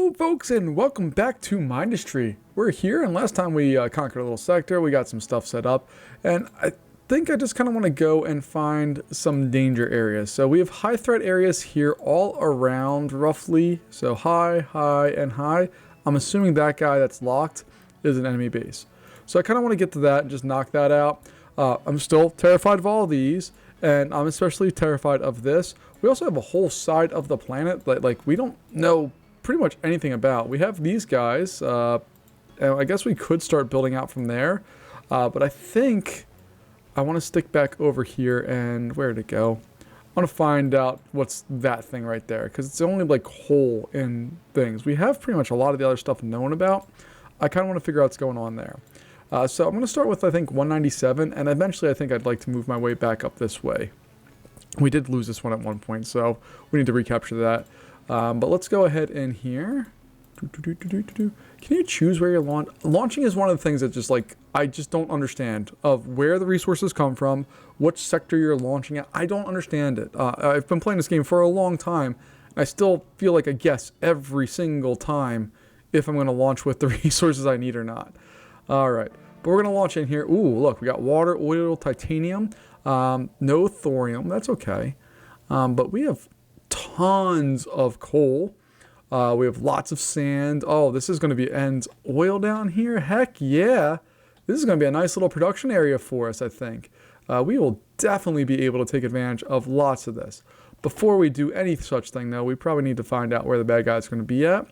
Hello folks and welcome back to Mindustry. We're here and last time we conquered a little sector, we got some stuff set up, and I think I just kind of want to go and find some danger areas. So we have high threat areas here all around roughly, so high, high, and high. I'm assuming that guy that's locked is an enemy base. So I kind of want to get to that and just knock that out. I'm still terrified of all of these, and I'm especially terrified of this. We also have a whole side of the planet that like we don't know pretty much anything about. We have these guys, and I guess we could start building out from there, but I think I want to stick back over here and where to go. I want to find out what's that thing right there, because it's the only like hole in things. We have pretty much a lot of the other stuff known about. I kind of want to figure out what's going on there. So I'm going to start with, I think, 197, and eventually I think I'd like to move my way back up this way. We did lose this one at one point, so we need to recapture that. But let's go ahead in here. Can you choose where you're launching? Launching is one of the things that just like, I just don't understand of where the resources come from, which sector you're launching at. I don't understand it. I've been playing this game for a long time. And I still feel like I guess every single time if I'm going to launch with the resources I need or not. All right, but we're going to launch in here. Ooh, look, we got water, oil, titanium, no thorium. That's okay. But we have tons of coal. We have lots of sand. Oh, this is going to be and oil down here. Heck yeah. This is going to be a nice little production area for us, I think. We will definitely be able to take advantage of lots of this. Before we do any such thing, though, we probably need to find out where the bad guy's going to be at.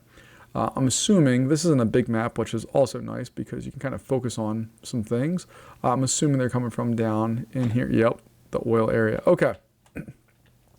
I'm assuming this isn't a big map, which is also nice because you can kind of focus on some things. I'm assuming they're coming from down in here. Yep, the oil area. Okay.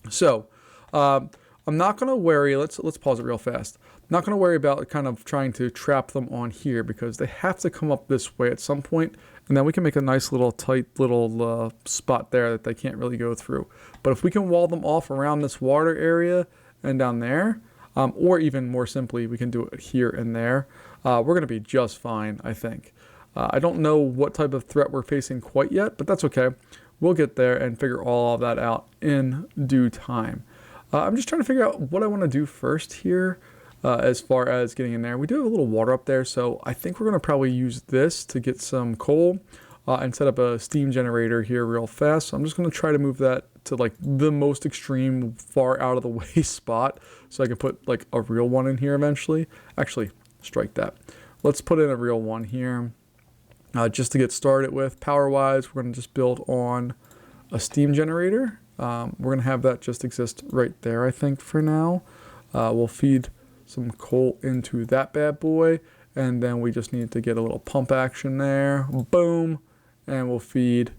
So, I'm not going to worry. Let's pause it real fast. I'm not going to worry about kind of trying to trap them on here because they have to come up this way at some point, and then we can make a nice little tight little spot there that they can't really go through. But if we can wall them off around this water area and down there, or even more simply, we can do it here and there, we're going to be just fine, I think. I don't know what type of threat we're facing quite yet, but that's okay. We'll get there and figure all of that out in due time. I'm just trying to figure out what I want to do first here as far as getting in there. We do have a little water up there, so I think we're going to probably use this to get some coal and set up a steam generator here real fast. So I'm just going to try to move that to like the most extreme, far out of the way spot so I can put like a real one in here eventually. Actually, strike that. Let's put in a real one here just to get started with. Power-wise, we're going to just build on a steam generator. We're going to have that just exist right there, I think, for now. We'll feed some coal into that bad boy, and then we just need to get a little pump action there. Boom! And we'll feed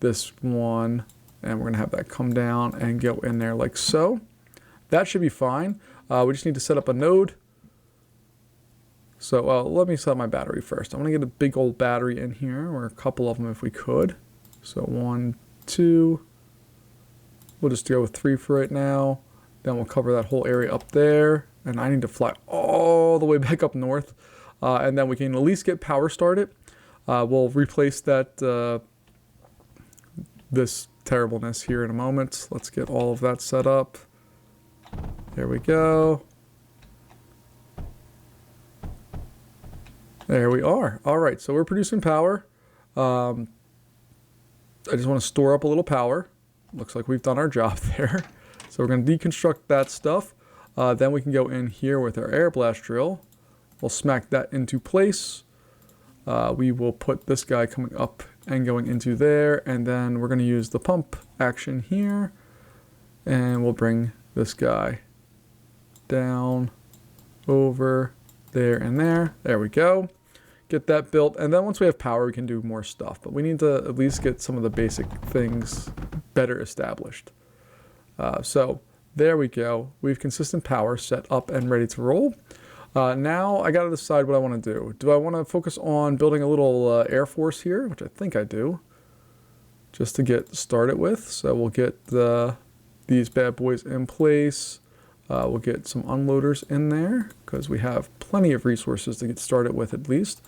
this one, and we're going to have that come down and go in there like so. That should be fine. We just need to set up a node. So let me set up my battery first. I want to get a big old battery in here, or a couple of them if we could. So 1, 2... We'll just go with 3 for right now. Then we'll cover that whole area up there. And I need to fly all the way back up north. And then we can at least get power started. We'll replace that this terribleness here in a moment. Let's get all of that set up. There we go. There we are. All right, so we're producing power. I just want to store up a little power. Looks like we've done our job there. So we're going to deconstruct that stuff. Then we can go in here with our air blast drill. We'll smack that into place. We will put this guy coming up and going into there. And then we're going to use the pump action here. And we'll bring this guy down over there and there. There we go. Get that built, and then once we have power we can do more stuff, but we need to at least get some of the basic things better established. So there we go. We have consistent power set up and ready to roll. Now I got to decide what I want to do. Do I want to focus on building a little air force here, which I think I do, just to get started with? So we'll get these bad boys in place. We'll get some unloaders in there because we have plenty of resources to get started with at least.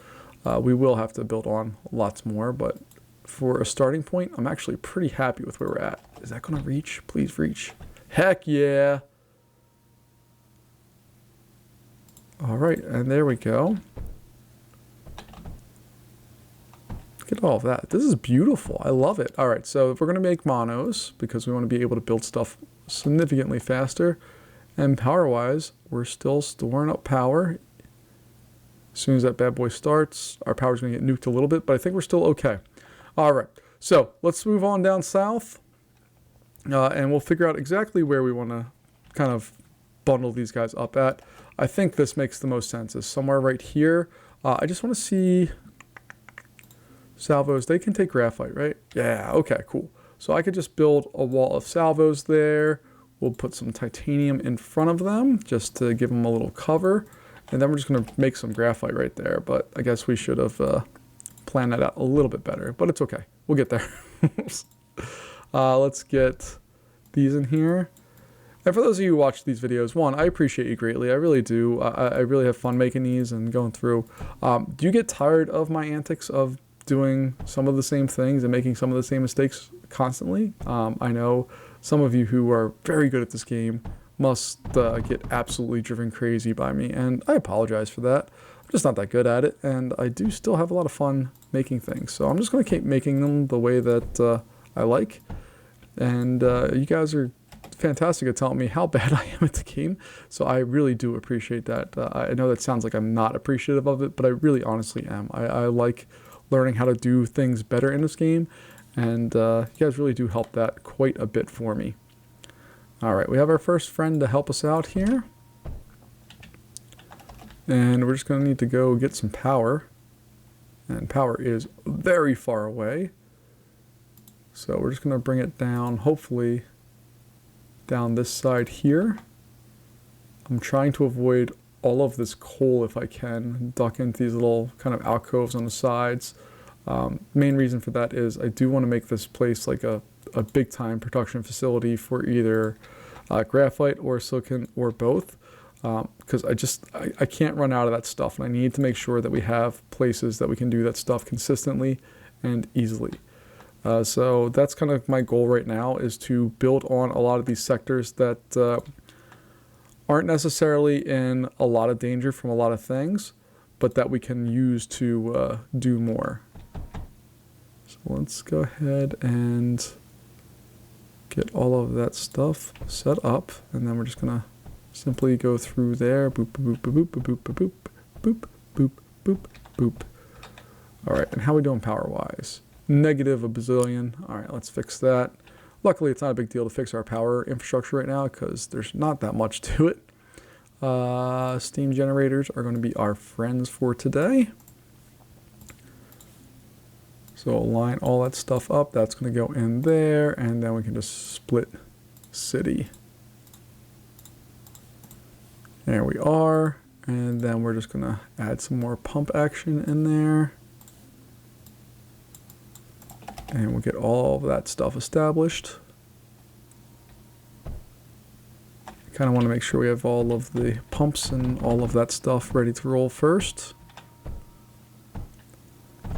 We will have to build on lots more, but for a starting point, I'm actually pretty happy with where we're at. Is that going to reach? Please reach. Heck yeah. All right, and there we go. Look at all of that. This is beautiful. I love it. All right, so if we're going to make monos, because we want to be able to build stuff significantly faster, and power-wise, we're still storing up power. As soon as that bad boy starts, our power's going to get nuked a little bit, but I think we're still okay. All right, so let's move on down south, and we'll figure out exactly where we want to kind of bundle these guys up at. I think this makes the most sense, is somewhere right here. I just want to see salvos. They can take graphite, right? Yeah, okay, cool. So I could just build a wall of salvos there. We'll put some titanium in front of them just to give them a little cover. And then we're just going to make some graphite right there. But I guess we should have planned that out a little bit better. But it's okay. We'll get there. Let's get these in here. And for those of you who watch these videos, one, I appreciate you greatly. I really do. I really have fun making these and going through. Do you get tired of my antics of doing some of the same things and making some of the same mistakes constantly? I know some of you who are very good at this game must get absolutely driven crazy by me, and I apologize for that. I'm just not that good at it, and I do still have a lot of fun making things. So I'm just going to keep making them the way that I like. And you guys are fantastic at telling me how bad I am at the game, so I really do appreciate that. I know that sounds like I'm not appreciative of it, but I really honestly am. I like learning how to do things better in this game, and you guys really do help that quite a bit for me. Alright, we have our first friend to help us out here, and we're just going to need to go get some power, and power is very far away, so we're just going to bring it down, hopefully down this side here. I'm trying to avoid all of this coal if I can, duck into these little kind of alcoves on the sides. Main reason for that is I do want to make this place like a big time production facility for either graphite or silicon or both, because I can't run out of that stuff, and I need to make sure that we have places that we can do that stuff consistently and easily. So that's kind of my goal right now, is to build on a lot of these sectors that aren't necessarily in a lot of danger from a lot of things, but that we can use to do more. So let's go ahead and get all of that stuff set up, and then we're just gonna simply go through there. Boop, boop, boop, boop, boop, boop, boop, boop, boop, boop. All right, and how are we doing power-wise? Negative a bazillion. All right, let's fix that. Luckily, it's not a big deal to fix our power infrastructure right now because there's not that much to it. Steam generators are going to be our friends for today. So line all that stuff up. That's going to go in there, and then we can just split city. There we are. And then we're just going to add some more pump action in there. And we'll get all of that stuff established. Kind of want to make sure we have all of the pumps and all of that stuff ready to roll first.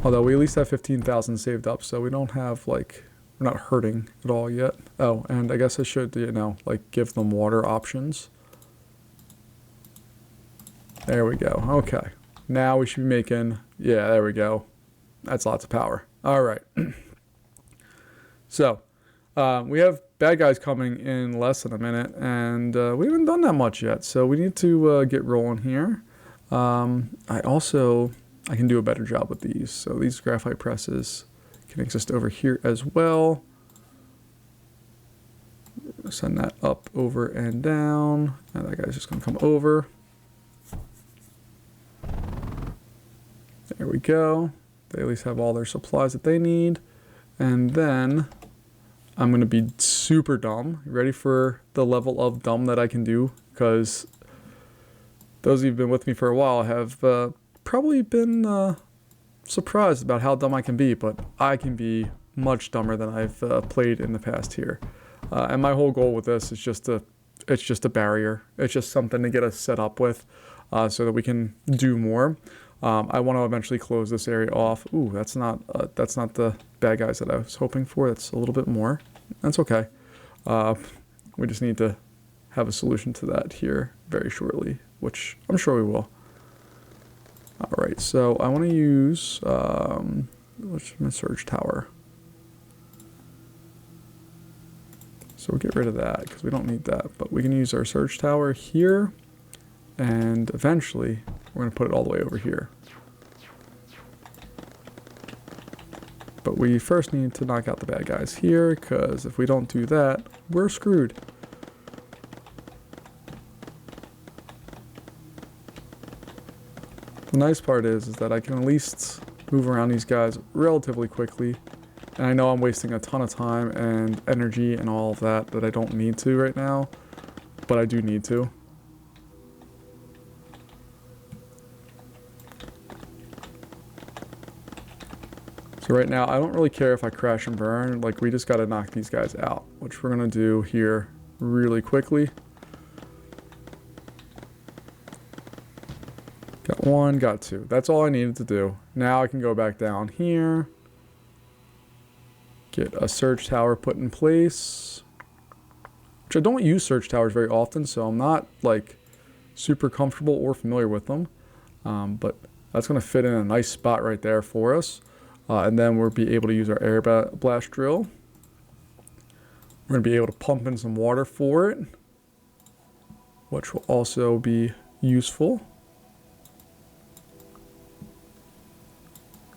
Although we at least have 15,000 saved up, so we don't have, like, we're not hurting at all yet. Oh, and I guess I should, you know, like, give them water options. There we go. Okay. Now we should be making, yeah, there we go. That's lots of power. All right. So, we have bad guys coming in less than a minute, and we haven't done that much yet, so we need to get rolling here. I can do a better job with these. So these graphite presses can exist over here as well. Send that up, over, and down, and that guy's just going to come over. There we go. They at least have all their supplies that they need. And then I'm going to be super dumb. Ready for the level of dumb that I can do? Because those of you who've been with me for a while have probably been surprised about how dumb I can be. But I can be much dumber than I've played in the past here. And my whole goal with this is it's just a barrier. It's just something to get us set up with so that we can do more. I want to eventually close this area off. Ooh, that's not the bad guys that I was hoping for. That's a little bit more. That's okay. We just need to have a solution to that here very shortly. which I'm sure we will. All right, so I want to use what's my surge tower. So we'll get rid of that because we don't need that. But we can use our surge tower here, and eventually we're going to put it all the way over here. But we first need to knock out the bad guys here, because if we don't do that, we're screwed. The nice part is that I can at least move around these guys relatively quickly. And I know I'm wasting a ton of time and energy and all of that I don't need to right now, but I do need to. So right now, I don't really care if I crash and burn. Like, we just got to knock these guys out, which we're going to do here really quickly. Got one, got two. That's all I needed to do. Now I can go back down here. Get a surge tower put in place. Which I don't use surge towers very often, so I'm not, like, super comfortable or familiar with them. But that's going to fit in a nice spot right there for us. And then we'll be able to use our air blast drill. We're going to be able to pump in some water for it, which will also be useful.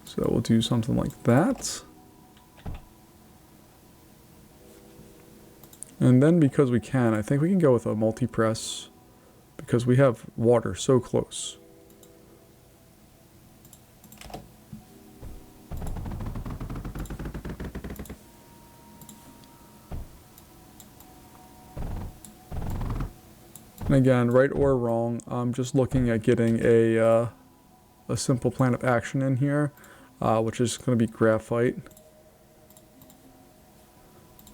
So we'll do something like that. And then because we can, I think we can go with a multi-press because we have water so close. And again, right or wrong, I'm just looking at getting a simple plan of action in here, which is going to be graphite.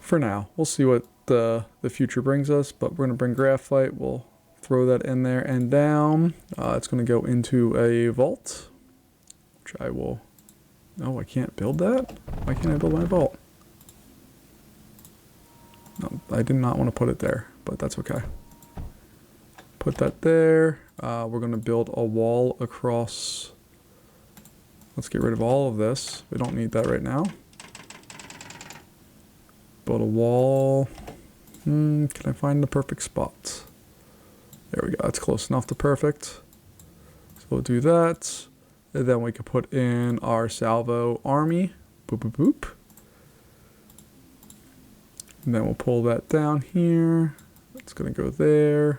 For now, we'll see what the future brings us, but we're going to bring graphite. We'll throw that in there and down. It's going to go into a vault, which I will... No, I can't build that? Why can't I build my vault? No, I did not want to put it there, but that's okay. Put that there. We're going to build a wall across. Let's get rid of all of this. We don't need that right now. Build a wall. Can I find the perfect spot? There we go. That's close enough to perfect. So we'll do that. And then we can put in our salvo army. Boop, boop, boop. And then we'll pull that down here. It's going to go there.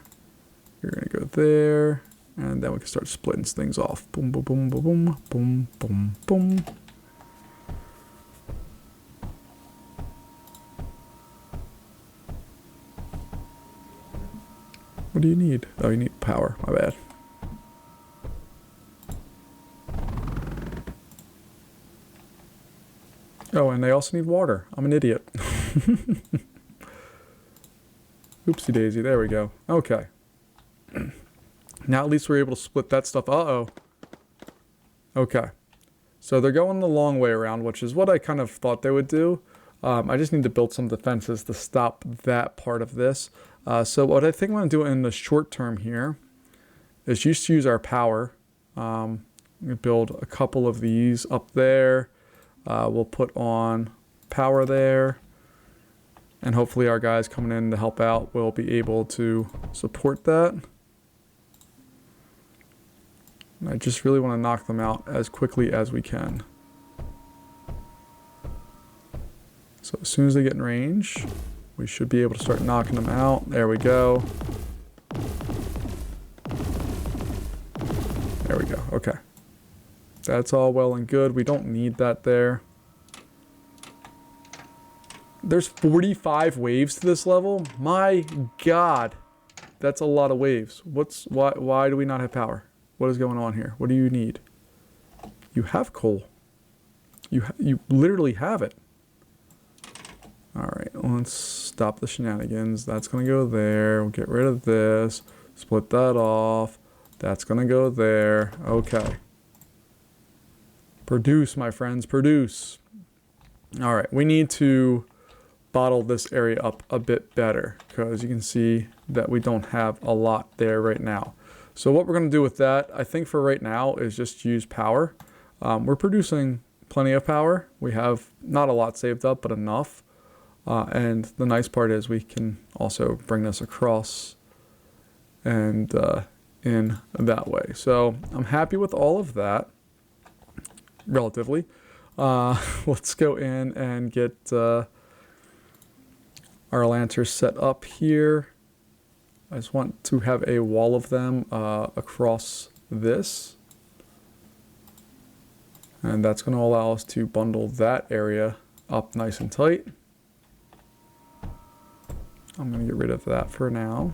You're going to go there. And then we can start splitting things off. Boom, boom, boom, boom, boom, boom, boom, boom. What do you need? Oh, you need power. My bad. Oh, and they also need water. I'm an idiot. Oopsie daisy. There we go. Okay. Now at least we're able to split that stuff. Uh-oh. Okay. So they're going the long way around, which is what I kind of thought they would do. I just need to build some defenses to stop that part of this. So what I think I'm going to do in the short term here is just use our power. Build a couple of these up there. We'll put on power there. And hopefully our guys coming in to help out will be able to support that. And I just really want to knock them out as quickly as we can. So as soon as they get in range, we should be able to start knocking them out. There we go. There we go. Okay. That's all well and good. We don't need that there. There's 45 waves to this level. My God. That's a lot of waves. Why do we not have power? What is going on here? What do you need? You have coal. You literally have it. All right, let's stop the shenanigans. That's going to go there. We'll get rid of this. Split that off. That's going to go there. Okay. Produce, my friends, produce. All right, we need to bottle this area up a bit better because you can see that we don't have a lot there right now. So what we're going to do with that, I think for right now, is just use power. We're producing plenty of power. We have not a lot saved up, but enough. And the nice part is we can also bring this across and in that way. So I'm happy with all of that, relatively. Let's go in and get our lanterns set up here. I just want to have a wall of them across this. And that's going to allow us to bundle that area up nice and tight. I'm going to get rid of that for now.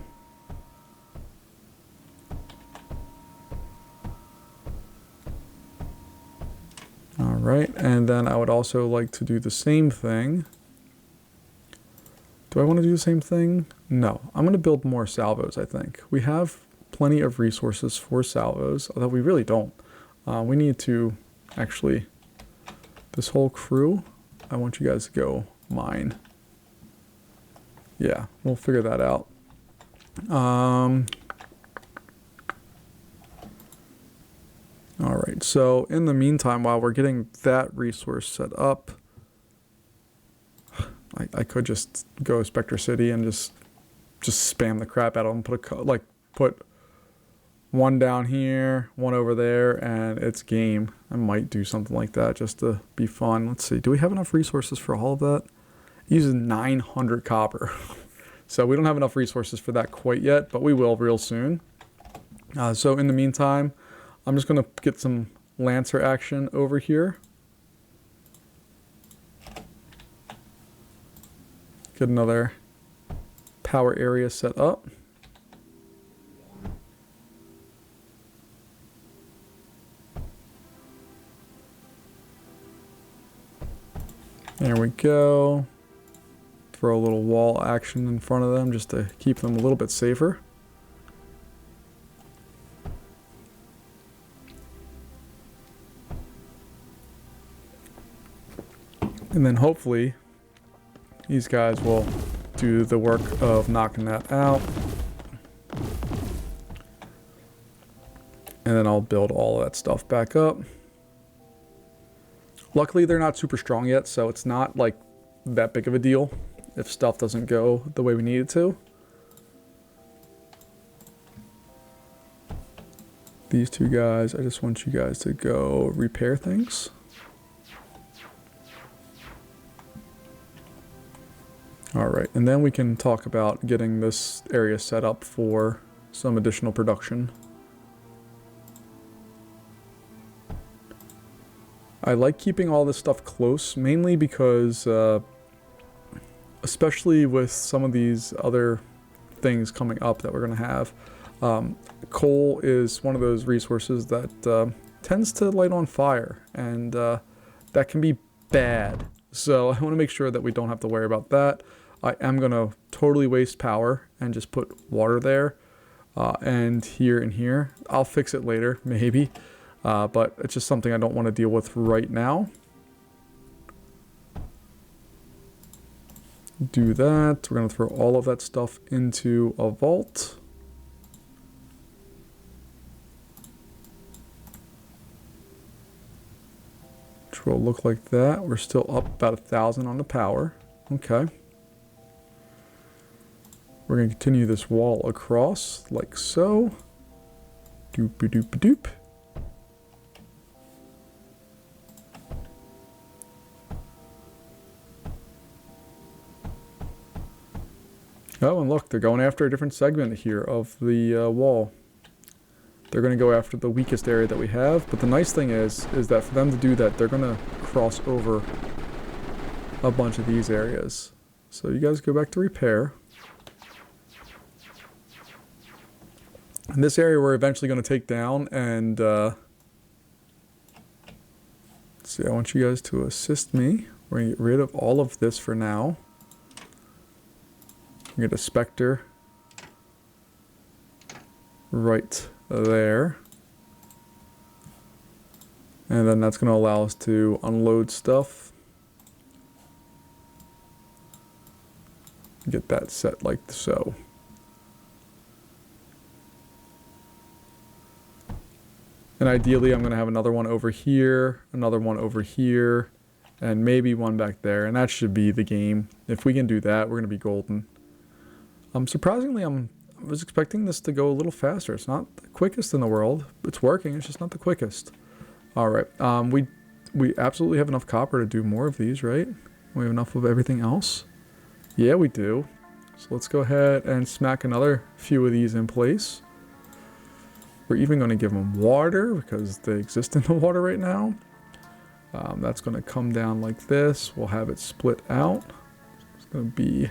All right, and then I would also like to do the same thing. Do I want to do the same thing? No, I'm going to build more salvos, I think. We have plenty of resources for salvos, although we really don't. We need to actually, this whole crew, I want you guys to go mine. Yeah, we'll figure that out. All right, so in the meantime, while we're getting that resource set up, I could just go Spectre City and just spam the crap out of them. Put one down here, one over there, and it's game. I might do something like that just to be fun. Let's see, do we have enough resources for all of that? It uses 900 copper. So we don't have enough resources for that quite yet, but we will real soon. So in the meantime, I'm just going to get some Lancer action over here. Get another power area set up. There we go. Throw a little wall action in front of them just to keep them a little bit safer. And then hopefully these guys will do the work of knocking that out. And then I'll build all of that stuff back up. Luckily, they're not super strong yet, so it's not like that big of a deal if stuff doesn't go the way we need it to. These two guys, I just want you guys to go repair things. All right, and then we can talk about getting this area set up for some additional production. I like keeping all this stuff close, mainly because, especially with some of these other things coming up that we're going to have, coal is one of those resources that tends to light on fire, and that can be bad. So I want to make sure that we don't have to worry about that. I am going to totally waste power and just put water there and here and here. I'll fix it later, maybe. But it's just something I don't want to deal with right now. Do that. We're going to throw all of that stuff into a vault. Which will look like that. We're still up about 1,000 on the power. Okay. We're going to continue this wall across like so. Doop-a-doop-a-doop. Oh, and look, they're going after a different segment here of the wall. They're going to go after the weakest area that we have, but the nice thing is that for them to do that, they're going to cross over a bunch of these areas. So you guys go back to repair. And this area we're eventually going to take down, and let's see, I want you guys to assist me. We're going to get rid of all of this for now. Get a Spectre right there. And then that's going to allow us to unload stuff. Get that set like so. And ideally, I'm going to have another one over here, another one over here, and maybe one back there. And that should be the game. If we can do that, we're going to be golden. Surprisingly, I was expecting this to go a little faster. It's not the quickest in the world. It's working. It's just not the quickest. All right. We absolutely have enough copper to do more of these, right? We have enough of everything else. Yeah, we do. So let's go ahead and smack another few of these in place. We're even going to give them water because they exist in the water right now. That's going to come down like this. We'll have it split out. It's going to be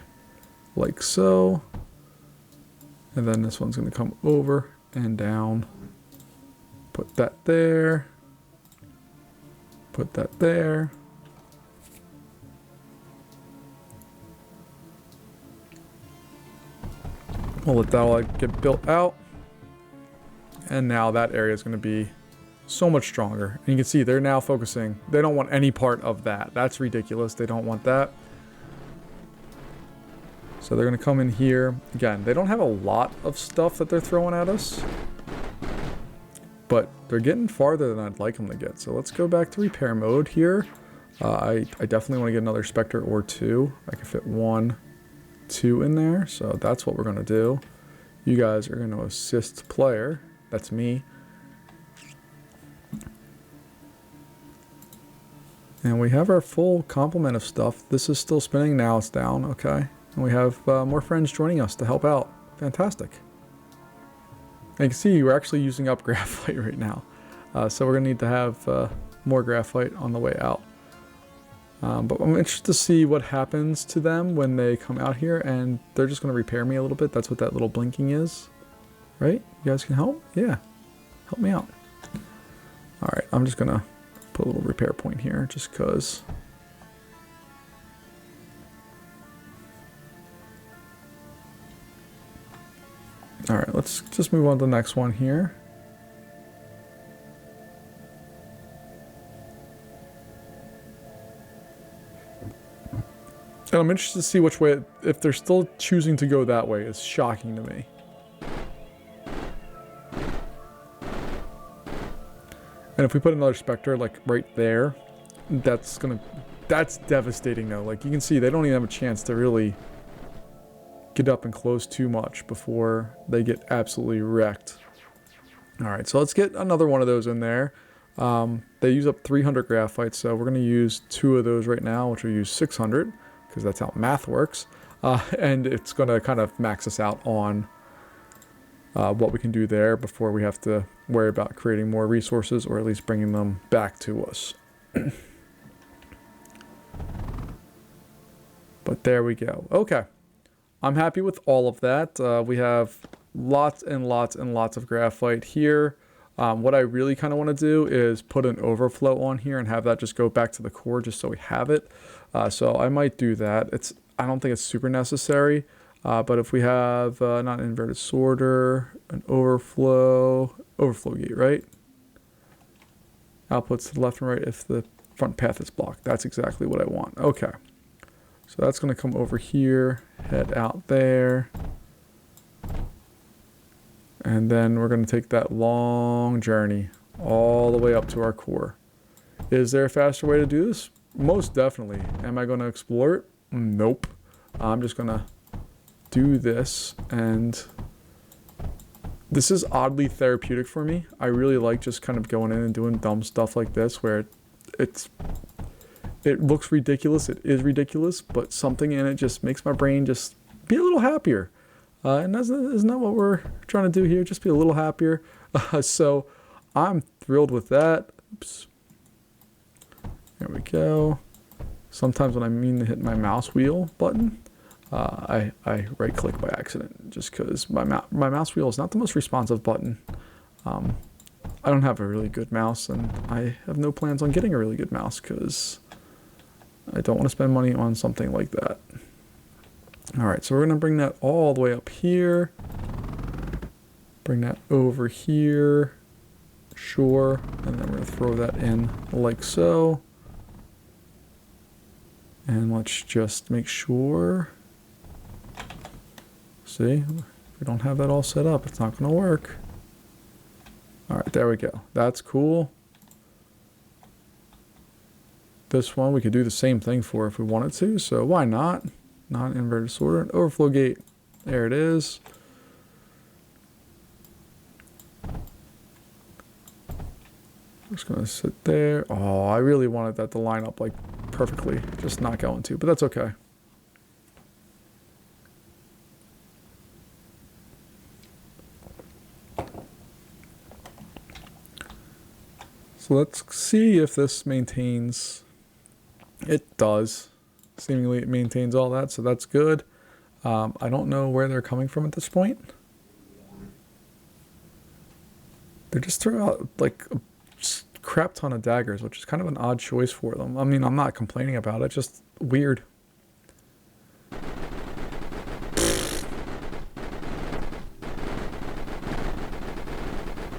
like so. And then this one's going to come over and down. Put that there. Put that there. We'll let that all get built out. And now that area is going to be so much stronger. And you can see they're now focusing. They don't want any part of that. That's ridiculous. They don't want that. So they're going to come in here. Again, they don't have a lot of stuff that they're throwing at us. But they're getting farther than I'd like them to get. So let's go back to repair mode here. I definitely want to get another Spectre or two. I can fit 1, 2 in there. So that's what we're going to do. You guys are going to assist player. That's me. And we have our full complement of stuff. This is still spinning. Now it's down. Okay. And we have more friends joining us to help out. Fantastic. And you can see we're actually using up graphite right now. So we're going to need to have more graphite on the way out. But I'm interested to see what happens to them when they come out here. And they're just going to repair me a little bit. That's what that little blinking is. Right? You guys can help? Yeah. Help me out. Alright, I'm just going to put a little repair point here just because. Alright, let's just move on to the next one here. And I'm interested to see which way, if they're still choosing to go that way, is shocking to me. And if we put another Spectre, like, right there, that's devastating, though. Like, you can see, they don't even have a chance to really get up and close too much before they get absolutely wrecked. Alright, so let's get another one of those in there. They use up 300 graphite, so we're going to use 2 of those right now, which will use 600, because that's how math works. And it's going to kind of max us out on what we can do there before we have to worry about creating more resources, or at least bringing them back to us. But there we go. Okay. I'm happy with all of that. We have lots and lots and lots of graphite here. What I really kind of want to do is put an overflow on here and have that just go back to the core just so we have it. So I might do that. I don't think it's super necessary. But if we have not an inverted sorter, an overflow gate, right? Outputs to the left and right if the front path is blocked. That's exactly what I want. Okay. So that's going to come over here, head out there. And then we're going to take that long journey all the way up to our core. Is there a faster way to do this? Most definitely. Am I going to explore it? Nope. I'm just going to do this, and this is oddly therapeutic for me. I really like just kind of going in and doing dumb stuff like this where it looks ridiculous. It is ridiculous, but something in it just makes my brain just be a little happier. And isn't that what we're trying to do here? Just be a little happier. So I'm thrilled with that. Oops. There we go. Sometimes when I mean to hit my mouse wheel button, I right click by accident just because my mouse wheel is not the most responsive button. I don't have a really good mouse, and I have no plans on getting a really good mouse because I don't want to spend money on something like that. Alright, so we're going to bring that all the way up here. Bring that over here. Sure. And then we're going to throw that in like so. And let's just make sure. See, if we don't have that all set up, it's not going to work. All right, there we go. That's cool. This one we could do the same thing for if we wanted to, so why not? Non-inverted sorter, overflow gate. There it is. Just gonna sit there. Oh, I really wanted that to line up like perfectly. Just not going to, but that's okay. So let's see if this maintains. It does. Seemingly it maintains all that, so that's good. I don't know where they're coming from at this point. They just throw out like a crap ton of daggers, which is kind of an odd choice for them. I mean, I'm not complaining about it, just weird.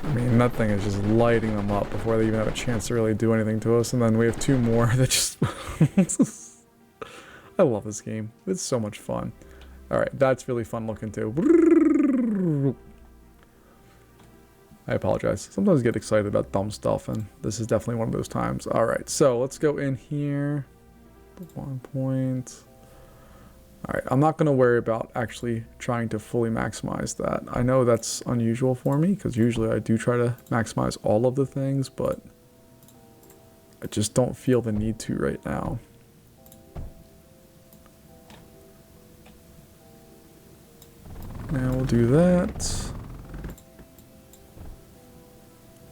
I mean, that thing is just lighting them up before they even have a chance to really do anything to us. And then we have two more that just... I love this game. It's so much fun. Alright, that's really fun looking too. I apologize. Sometimes I get excited about dumb stuff, and this is definitely one of those times. Alright, so let's go in here. 1 point. Alright, I'm not going to worry about actually trying to fully maximize that. I know that's unusual for me, because usually I do try to maximize all of the things, but I just don't feel the need to right now. Now we'll do that.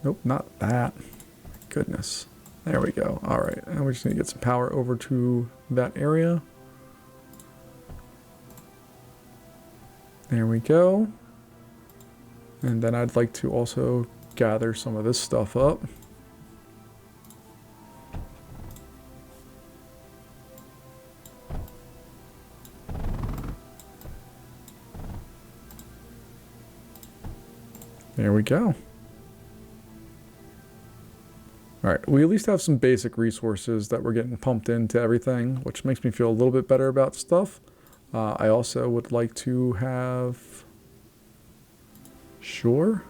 Nope, not that. Goodness. There we go. Alright, and we just need to get some power over to that area. There we go. And then I'd like to also gather some of this stuff up. There we go. Alright, we at least have some basic resources that we're getting pumped into everything, which makes me feel a little bit better about stuff. I also would like to have... Sure.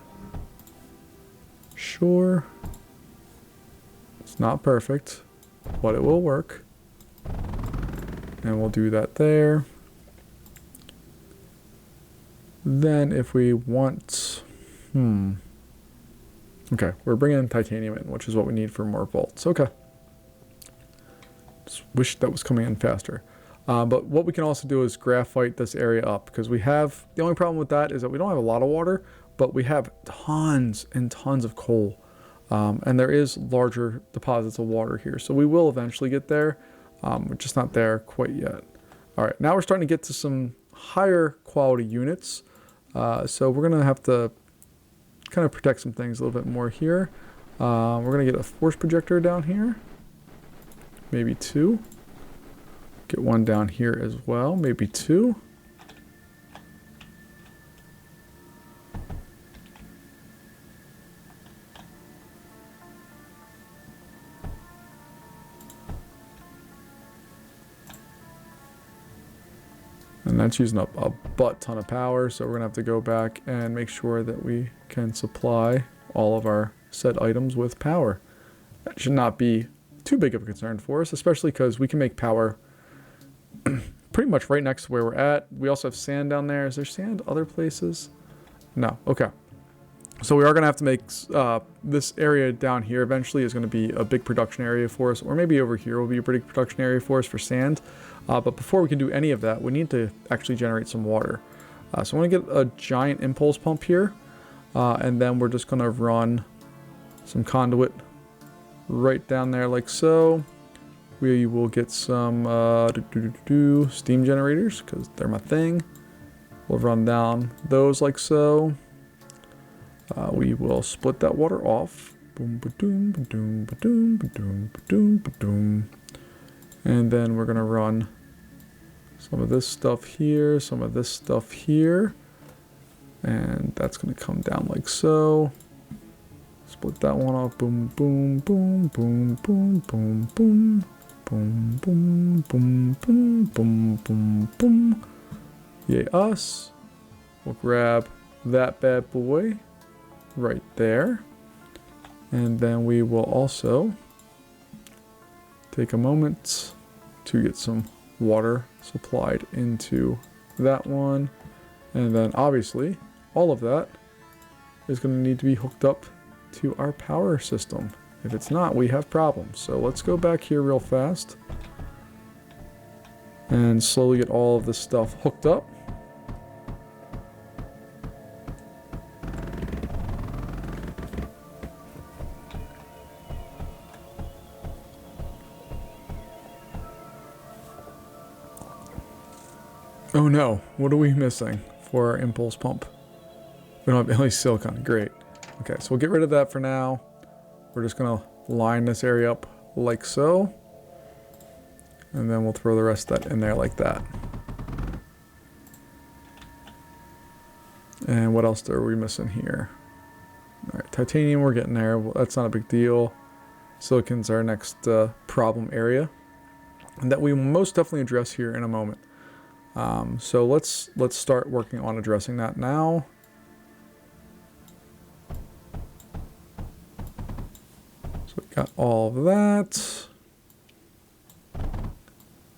It's not perfect, but it will work. And we'll do that there. Then if we want... Okay, we're bringing titanium in, which is what we need for more bolts. Okay. Just wish that was coming in faster. But what we can also do is graphite this area up, because we have... The only problem with that is that we don't have a lot of water, but we have tons and tons of coal. And there is larger deposits of water here. So we will eventually get there. We're just not there quite yet. All right, now we're starting to get to some higher quality units. So we're going to have to kind of protect some things a little bit more here. We're going to get a force projector down here. Maybe two. Get one down here as well. Maybe two. And that's using up a butt ton of power, so we're going to have to go back and make sure that we can supply all of our set items with power. That should not be too big of a concern for us, especially because we can make power pretty much right next to where we're at. We also have sand down there. Is there sand other places? No. Okay. So we are going to have to make this area down here eventually is going to be a big production area for us, or maybe over here will be a pretty production area for us for sand. But before we can do any of that, we need to actually generate some water. So I want to get a giant impulse pump here, and then we're just going to run some conduit right down there like so. We will get some steam generators, because they're my thing. We'll run down those like so. We will split that water off. Boom, ba-doom, ba-doom, ba-doom, ba-doom, ba-doom, ba-doom. And then we're going to run some of this stuff here, some of this stuff here. And that's going to come down like so. Split that one off. Boom, boom, boom, boom, boom, boom, boom. Boom, boom, boom, boom, boom, boom, boom. Yay us. We'll grab that bad boy right there. And then we will also take a moment to get some water supplied into that one. And then obviously all of that is going to need to be hooked up to our power system. If it's not, we have problems. So let's go back here real fast and slowly get all of this stuff hooked up. Oh no, what are we missing for our impulse pump? We don't have any silicon, great. Okay, so we'll get rid of that for now. We're just gonna line this area up like so. And then we'll throw the rest of that in there like that. And what else are we missing here? All right, titanium, we're getting there. Well, that's not a big deal. Silicon's our next problem area, and that we will most definitely address here in a moment. So let's start working on addressing that now. So we got all of that.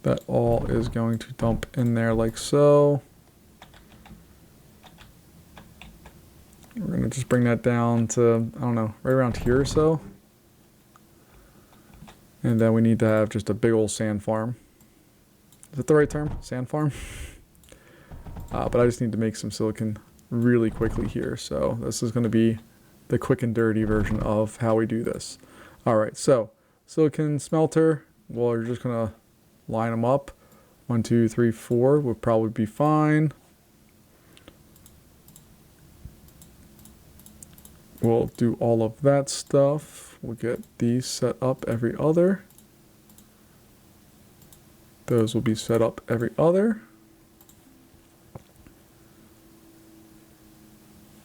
That all is going to dump in there like so. We're going to just bring that down to, I don't know, right around here or so. And then we need to have just a big old sand farm. Is that the right term? Sand farm? But I just need to make some silicon really quickly here. So this is going to be the quick and dirty version of how we do this. All right, so silicon smelter, well, we're just going to line them up. 1, 2, 3, 4 would probably be fine. We'll do all of that stuff. We'll get these set up every other. Those will be set up every other.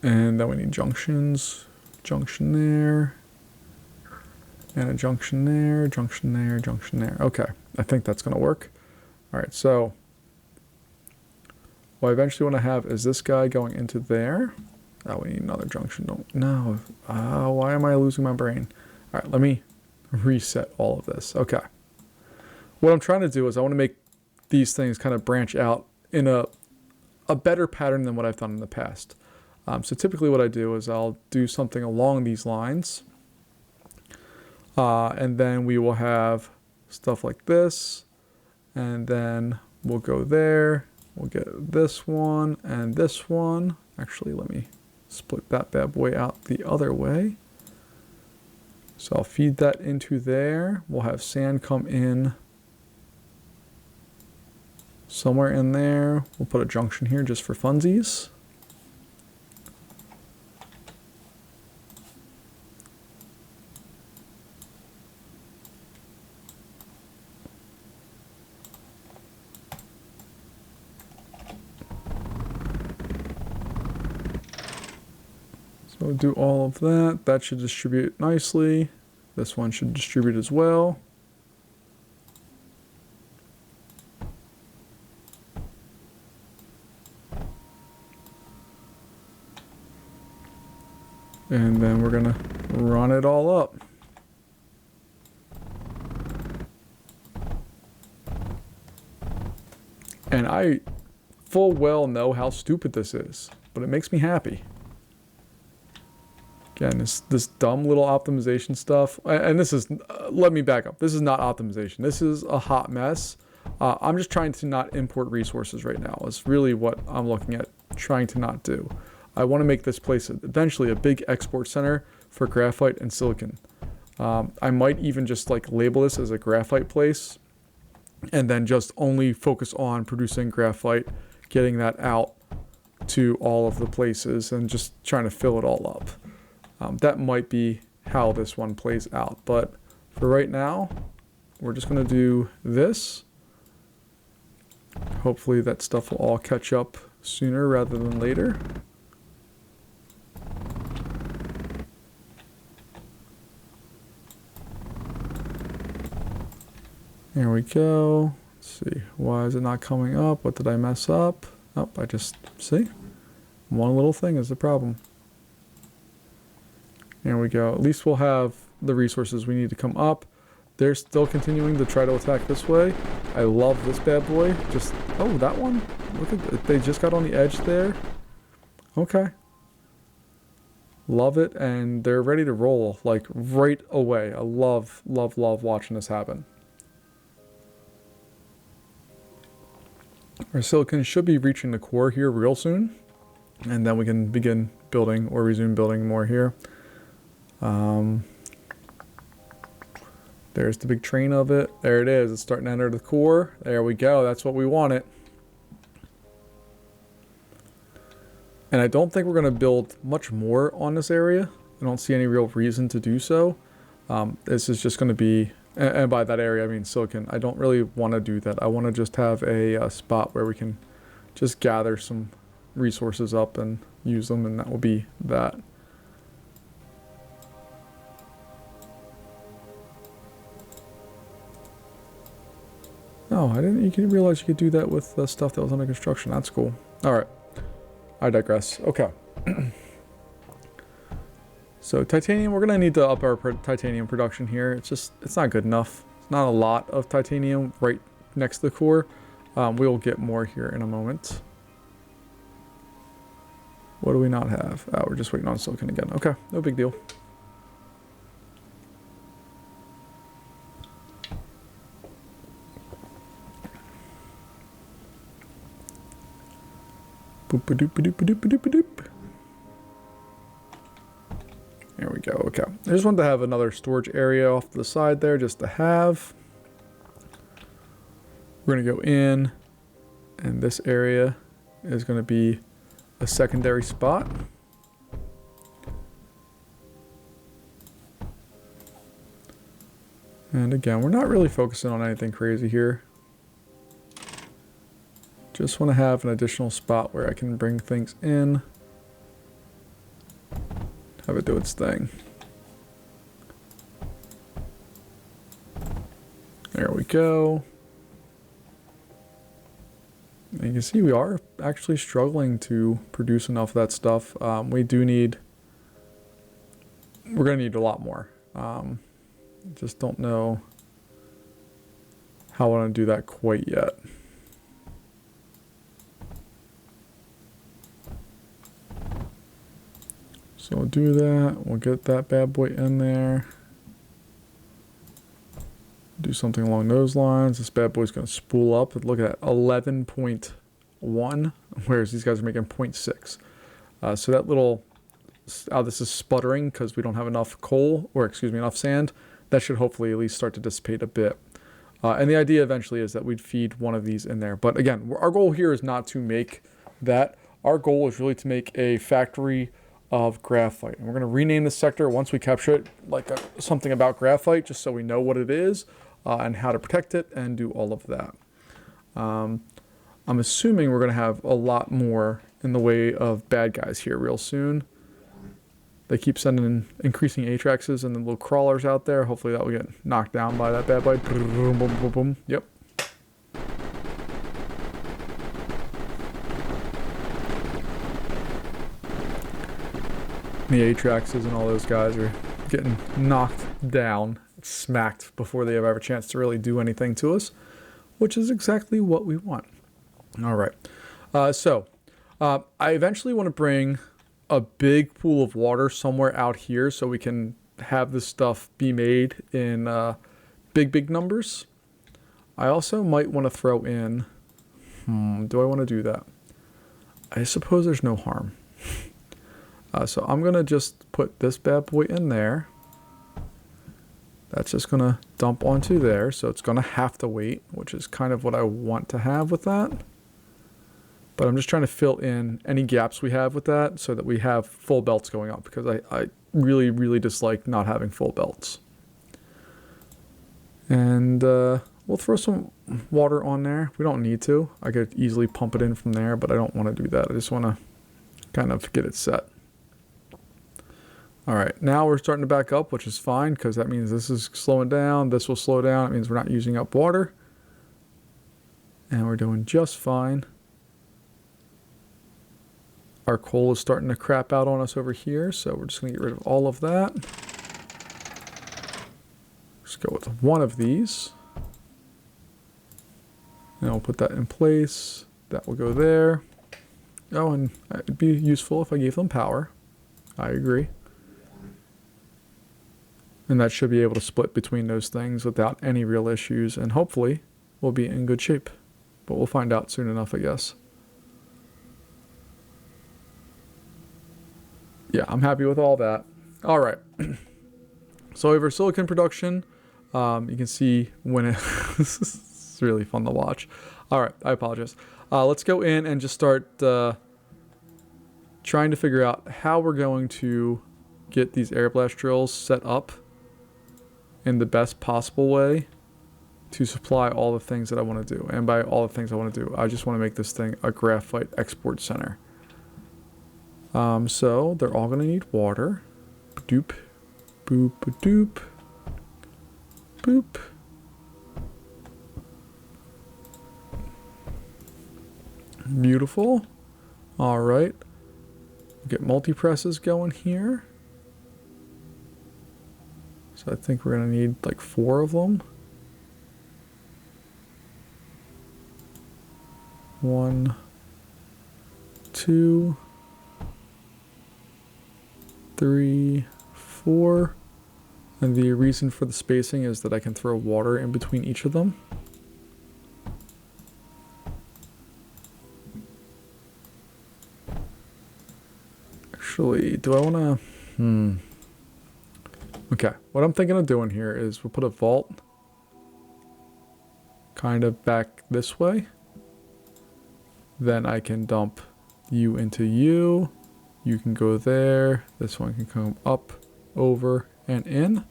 And then we need junctions. Junction there. And a junction there, junction there, junction there. Okay, I think that's going to work. All right, so what I eventually want to have is this guy going into there. Oh, we need another junction. No. Why am I losing my brain? All right, let me reset all of this. Okay. What I'm trying to do is I want to make these things kind of branch out in a better pattern than what I've done in the past. So typically what I do is I'll do something along these lines. And then we will have stuff like this. And then we'll go there. We'll get this one and this one. Actually, let me split that bad boy out the other way. So I'll feed that into there. We'll have sand come in somewhere in there. We'll put a junction here just for funsies. So we'll do all of that. That should distribute nicely. This one should distribute as well. And then we're gonna run it all up. And I full well know how stupid this is, but it makes me happy. Again, this dumb little optimization stuff, and this is, let me back up. This is not optimization. This is a hot mess. I'm just trying to not import resources right now. It's really what I'm looking at trying to not do. I want to make this place eventually a big export center for graphite and silicon. I might even just like label this as a graphite place and then just only focus on producing graphite, getting that out to all of the places and just trying to fill it all up. That might be how this one plays out. But for right now, we're just going to do this. Hopefully that stuff will all catch up sooner rather than later. There we go. Let's see. Why is it not coming up? What did I mess up? Oh, I just, see? One little thing is the problem. There we go. At least we'll have the resources we need to come up. They're still continuing to try to attack this way. I love this bad boy. Just, oh, that one? Look at it. They just got on the edge there. Okay. Love it, and they're ready to roll, like, right away. I love, love, love watching this happen. Our silicon should be reaching the core here real soon, and then we can begin building or resume building more here. There's the big train of it. There it is. It's starting to enter the core. There we go. That's what we wanted. And I don't think we're going to build much more on this area. I don't see any real reason to do so. This is just going to be, and by that area I mean silicon. I don't really want to do that. I want to just have a spot where we can just gather some resources up and use them, and that will be that. Oh, I didn't realize you could do that with the stuff that was under construction. That's cool. Alright. I digress. Okay. So titanium, we're going to need to up our titanium production here. It's not good enough. It's not a lot of titanium right next to the core. We will get more here in a moment. What do we not have? Oh, we're just waiting on silicon again. Okay, no big deal. Boop-a-doop-a-doop-a-doop-a-doop. There we go. Okay. I just wanted to have another storage area off to the side there just to have. We're going to go in, and this area is going to be a secondary spot. And again, we're not really focusing on anything crazy here. Just want to have an additional spot where I can bring things in. Have it do its thing. There we go. And you can see we are actually struggling to produce enough of that stuff. We're going to need a lot more. Just don't know how I want to do that quite yet. So we'll do that. We'll get that bad boy in there. Do something along those lines. This bad boy's going to spool up. Look at that, 11.1, whereas these guys are making 0.6. So that little, this is sputtering because we don't have enough coal, or excuse me, enough sand. That should hopefully at least start to dissipate a bit. And the idea eventually is that we'd feed one of these in there. But again, our goal here is not to make that. Our goal is really to make a factory of graphite. And we're going to rename this sector once we capture it, like something about graphite, just so we know what it is and how to protect it and do all of that. I'm assuming we're going to have a lot more in the way of bad guys here real soon. They keep sending increasing Atraxes and the little crawlers out there. Hopefully that will get knocked down by that bad boy. Boom, boom, boom, boom. Yep. The Atraxes and all those guys are getting knocked down, smacked before they have ever a chance to really do anything to us, which is exactly what we want. All right. I eventually want to bring a big pool of water somewhere out here so we can have this stuff be made in big numbers. I also might want to throw in, do I want to do that? I suppose there's no harm. So I'm going to just put this bad boy in there. That's just going to dump onto there. So it's going to have to wait, which is kind of what I want to have with that. But I'm just trying to fill in any gaps we have with that so that we have full belts going up, because I really, really dislike not having full belts. And we'll throw some water on there. We don't need to. I could easily pump it in from there, but I don't want to do that. I just want to kind of get it set. All right, now we're starting to back up, which is fine because that means this is slowing down. This will slow down. It means we're not using up water. And we're doing just fine. Our coal is starting to crap out on us over here, so we're just going to get rid of all of that. Let's go with one of these. And we'll put that in place. That will go there. Oh, and it'd be useful if I gave them power. I agree. And that should be able to split between those things without any real issues. And hopefully, we'll be in good shape. But we'll find out soon enough, I guess. Yeah, I'm happy with all that. All right. So over silicon production, you can see when it's really fun to watch. All right, I apologize. Let's go in and just start trying to figure out how we're going to get these air blast drills set up in the best possible way to supply all the things that I want to do. And by all the things I want to do, I just want to make this thing a graphite export center. So they're all going to need water. Doop, boop, doop, boop. Beautiful. All right. Get multi-presses going here. So I think we're going to need like 4 of them. 1, 2, 3, 4. And the reason for the spacing is that I can throw water in between each of them. Actually, do I want to... Okay, what I'm thinking of doing here is we'll put a vault kind of back this way. Then I can dump you into you. You can go there. This one can come up, over, and in.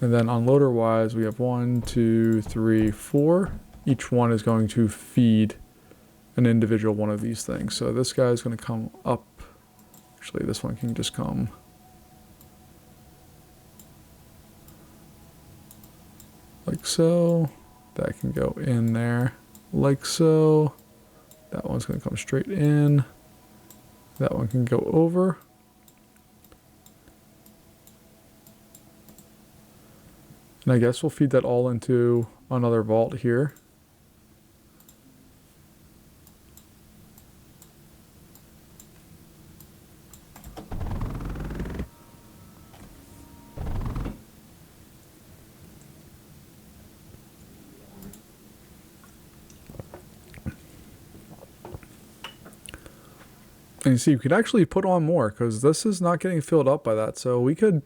And then unloader wise, we have 1, 2, 3, 4. Each one is going to feed an individual one of these things. So this guy is going to come up. Actually, this one can just come like so. That can go in there like so. That one's going to come straight in. That one can go over. And I guess we'll feed that all into another vault here. And you see, you could actually put on more because this is not getting filled up by that. So we could,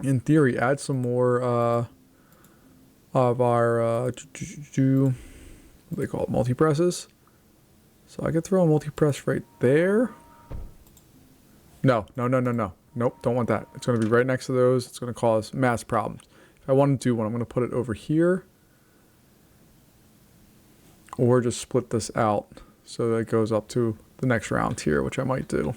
in theory, add some more of our, what do they call it, multi-presses. So I could throw a multi-press right there. No. Nope, don't want that. It's going to be right next to those. It's going to cause mass problems. If I want to do one, I'm going to put it over here. Or just split this out so that it goes up to the next round here, which I might do.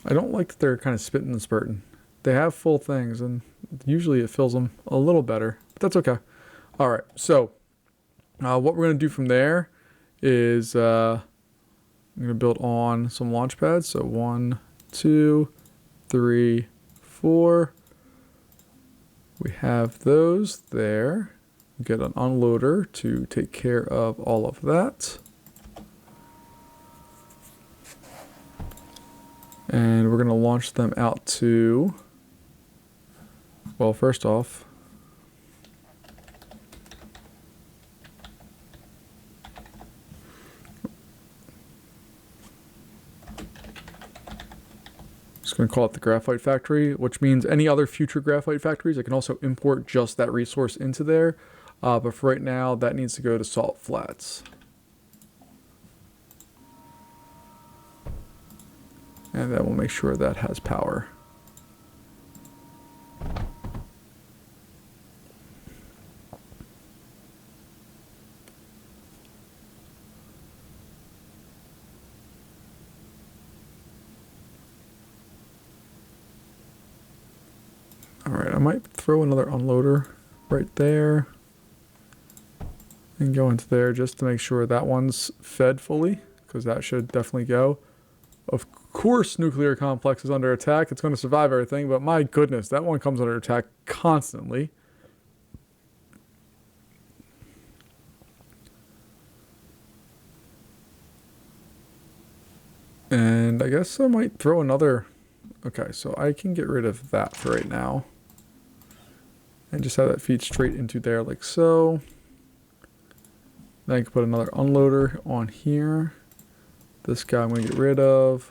I don't like that they're kind of spitting and spurting. They have full things, and usually it fills them a little better, but that's okay. All right, so what we're going to do from there is I'm going to build on some launch pads. So 1, 2, 3, 4. We have those there. Get an unloader to take care of all of that. And we're going to launch them out to, well, first off, just going to call it the Graphite Factory, which means any other future Graphite factories, I can also import just that resource into there. But for right now, that needs to go to Salt Flats. And then we'll make sure that has power. All right, I might throw another unloader right there. And go into there just to make sure that one's fed fully, because that should definitely go. Of course, nuclear complex is under attack. It's going to survive everything, but my goodness, that one comes under attack constantly. And I guess I might throw another... Okay, so I can get rid of that for right now. And just have that feed straight into there like so. Then I can put another unloader on here. This guy I'm going to get rid of.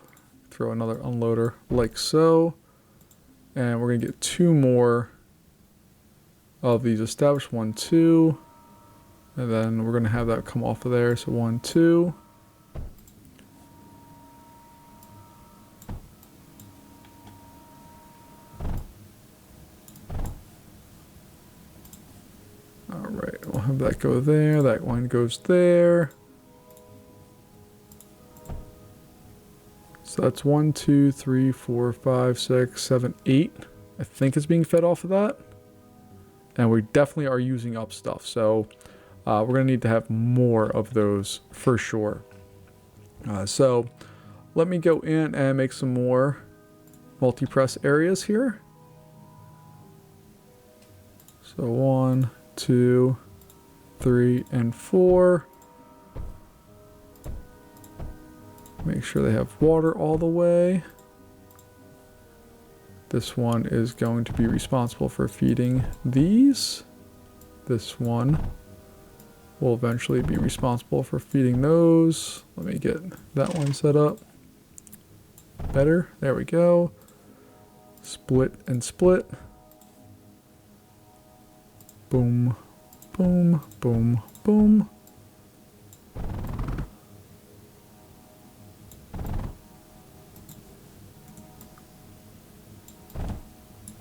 Throw another unloader like so. And we're going to get 2 more of these established. 1, 2. And then we're going to have that come off of there. So 1, 2. Alright, we'll have that go there. That one goes there. So that's 1, 2, 3, 4, 5, 6, 7, 8. I think it's being fed off of that. And we definitely are using up stuff. So we're going to need to have more of those for sure. So let me go in and make some more multi-press areas here. So 1, 2, 3, and 4. Make sure they have water all the way. This one is going to be responsible for feeding these. This one will eventually be responsible for feeding those. Let me get that one set up. Better. There we go. Split and split. Boom, boom, boom, boom.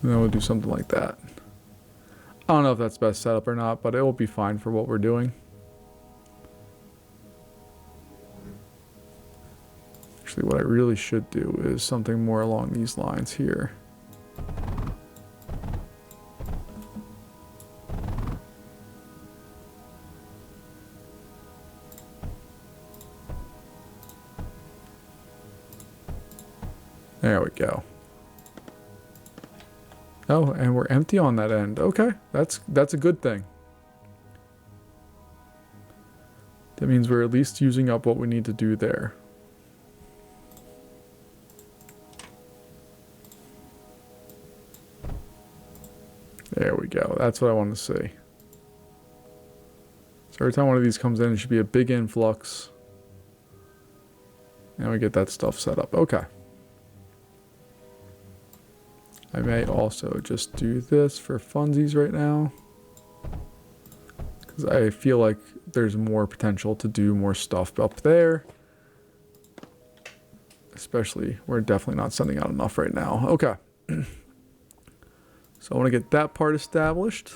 And then we'll do something like that. I don't know if that's best setup or not, but it will be fine for what we're doing. Actually, what I really should do is something more along these lines here. There we go. Oh, and we're empty on that end. Okay, that's a good thing. That means we're at least using up what we need to do there. There we go. That's what I want to see. So every time one of these comes in, it should be a big influx. And we get that stuff set up. Okay. I may also just do this for funsies right now, because I feel like there's more potential to do more stuff up there. Especially, we're definitely not sending out enough right now. Okay. So I want to get that part established.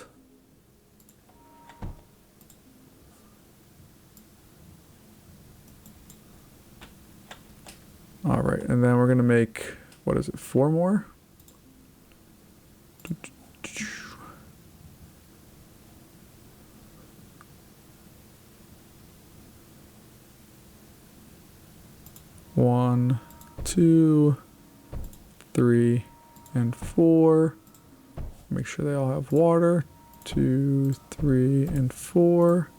All right, and then we're going to make, what is it, 4 more? One, 2, 3, and 4. Make sure they all have water. 2, 3, and 4.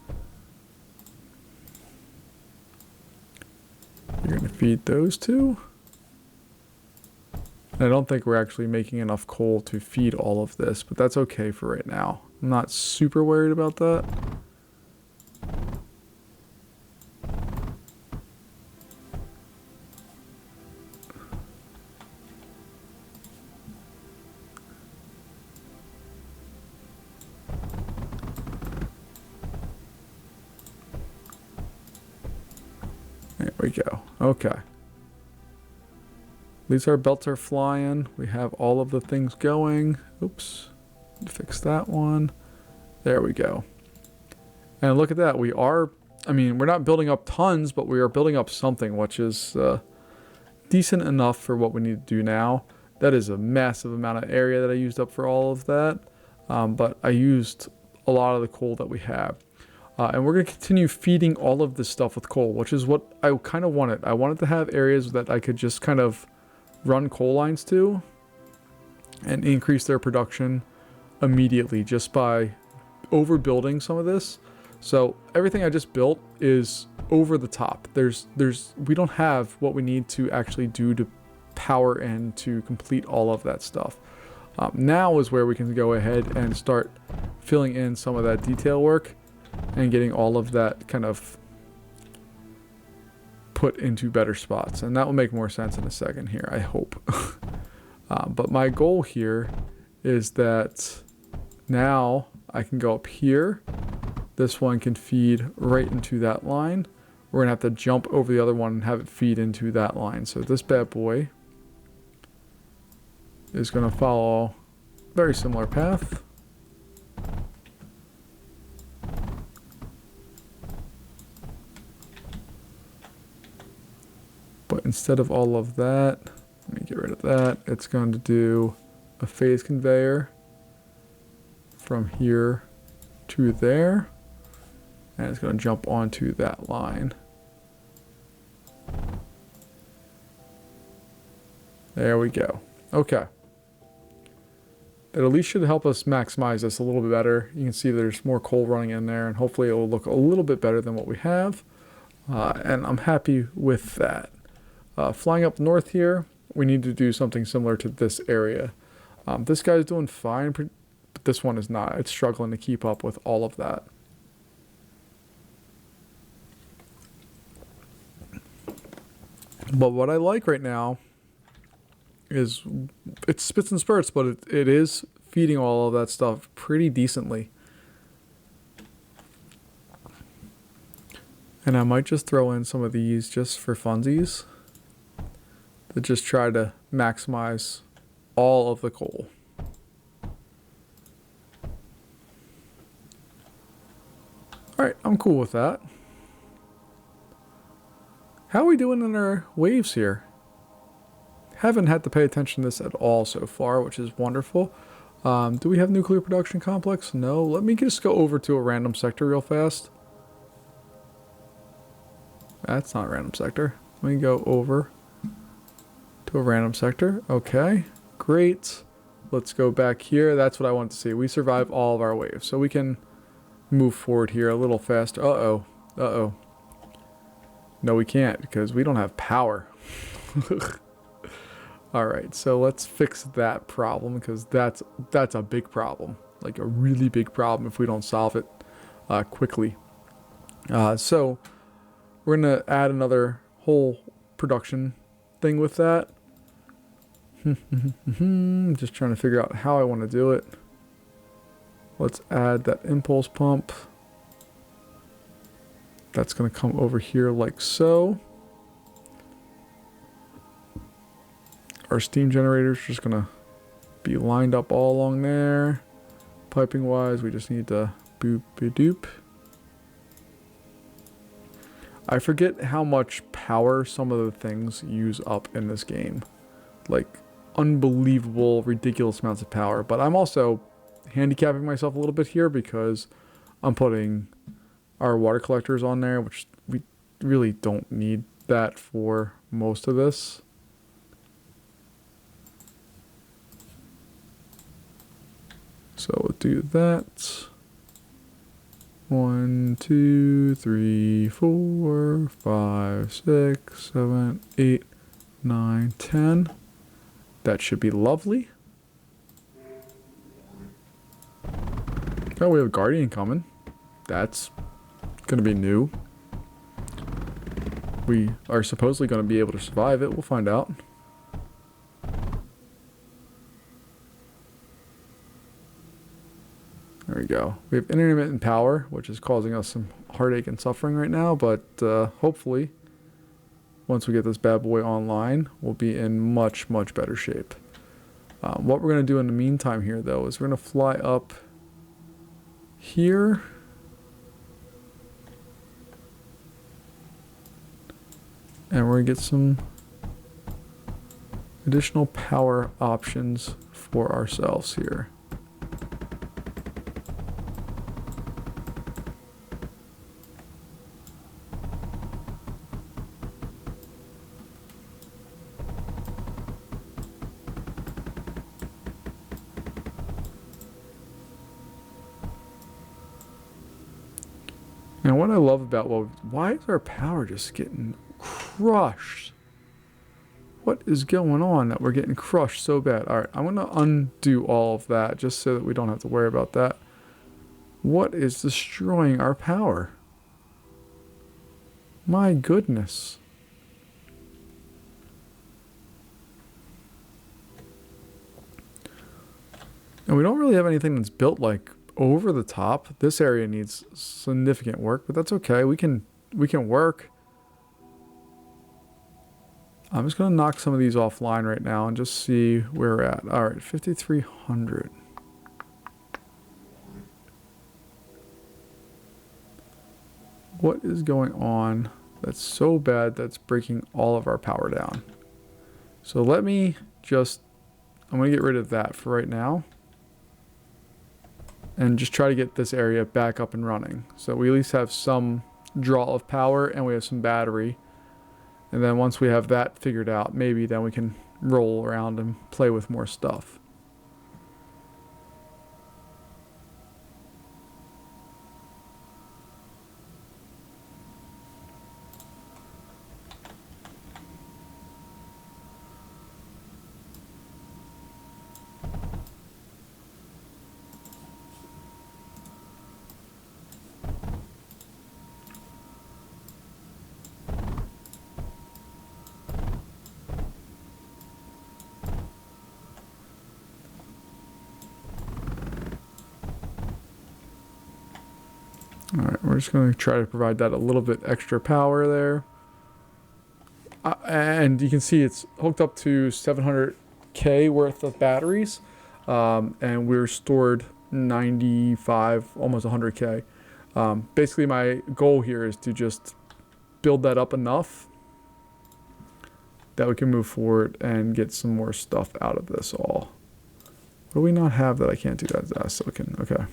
You're going to feed those 2. And I don't think we're actually making enough coal to feed all of this, but that's okay for right now. I'm not super worried about that. There we go. Okay. At least our belts are flying. We have all of the things going. Oops. Fix that one. There we go. And look at that. We are, I mean, we're not building up tons, but we are building up something, which is decent enough for what we need to do now. That is a massive amount of area that I used up for all of that. But I used a lot of the coal that we have. And we're going to continue feeding all of this stuff with coal, which is what I kind of wanted. I wanted to have areas that I could just kind of run coal lines to and increase their production immediately just by overbuilding some of this. So everything I just built is over the top. We don't have what we need to actually do to power and to complete all of that stuff. Now is where we can go ahead and start filling in some of that detail work and getting all of that kind of put into better spots. And that will make more sense in a second here, I hope. But my goal here is that now I can go up here. This one can feed right into that line. We're going to have to jump over the other one and have it feed into that line. So this bad boy is going to follow a very similar path. But instead of all of that, let me get rid of that. It's going to do a phase conveyor from here to there. And it's going to jump onto that line. There we go. Okay. That at least should help us maximize this a little bit better. You can see there's more coal running in there, and hopefully it will look a little bit better than what we have. And I'm happy with that. Flying up north here, we need to do something similar to this area. This guy's doing fine, but this one is not. It's struggling to keep up with all of that. But what I like right now is it's spits and spurts, but it is feeding all of that stuff pretty decently. And I might just throw in some of these just for funsies to just try to maximize all of the coal. Alright, I'm cool with that. How are we doing in our waves here? Haven't had to pay attention to this at all so far, which is wonderful. Do we have nuclear production complex? No. Let me just go over to a random sector real fast. That's not a random sector. Let me go over to a random sector. Okay, great. Let's go back here. That's what I want to see. We survive all of our waves, so we can move forward here a little faster. Uh-oh. Uh-oh. No, we can't because we don't have power. Alright, so let's fix that problem because that's a big problem. Like a really big problem if we don't solve it quickly. So we're going to add another whole production thing with that. Just trying to figure out how I want to do it. Let's add that impulse pump. That's going to come over here like so. Our steam generator is just going to be lined up all along there. Piping wise, we just need to boop-a-doop. I forget how much power some of the things use up in this game. Like, unbelievable, ridiculous amounts of power. But I'm also handicapping myself a little bit here because I'm putting our water collectors on there, which we really don't need that for most of this. So we'll do that. 1, 2, 3, 4, 5, 6, 7, 8, 9, 10. That should be lovely. Oh, we have Guardian coming. That's going to be new. We are supposedly going to be able to survive it. We'll find out. There we go. We have intermittent power, which is causing us some heartache and suffering right now, but hopefully, once we get this bad boy online, we'll be in much, much better shape. What we're going to do in the meantime here, though, is we're going to fly up here. And we're going to get some additional power options for ourselves here. And what I love about, well, why is our power just getting crushed? What is going on that we're getting crushed so bad? All right, I'm going to undo all of that just so that we don't have to worry about that. What is destroying our power? My goodness. And we don't really have anything that's built like over the top. This area needs significant work, but that's okay. We can work. I'm just going to knock some of these offline right now and just see where we're at. All right, 5,300. What is going on that's so bad that's breaking all of our power down? So let me just, I'm going to get rid of that for right now. And just try to get this area back up and running. So we at least have some draw of power and we have some battery. And then once we have that figured out, maybe then we can roll around and play with more stuff. All right, we're just going to try to provide that a little bit extra power there. And you can see it's hooked up to 700K worth of batteries. And we're stored 95, almost 100K. Basically, my goal here is to just build that up enough that we can move forward and get some more stuff out of this all. What do we not have that I can't do that? Silicon, okay.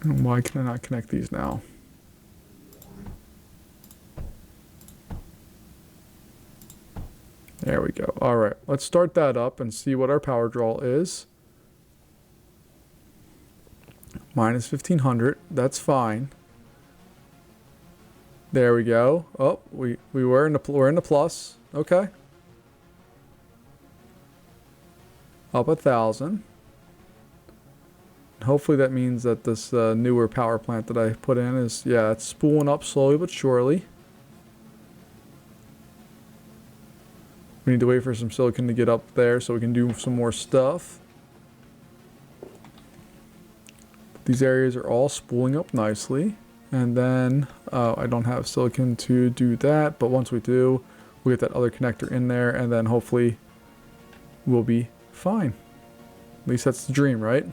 And why can I not connect these now? There we go. All right, let's start that up and see what our power draw is. Minus 1,500, that's fine. There we go. Oh, we're in the plus. Okay. Up 1,000. Hopefully that means that this newer power plant that I put in is, yeah, it's spooling up slowly but surely. We need to wait for some silicon to get up there so we can do some more stuff. These areas are all spooling up nicely. And then I don't have silicon to do that, but once we do, we'll get that other connector in there and then hopefully we'll be fine. At least that's the dream, right?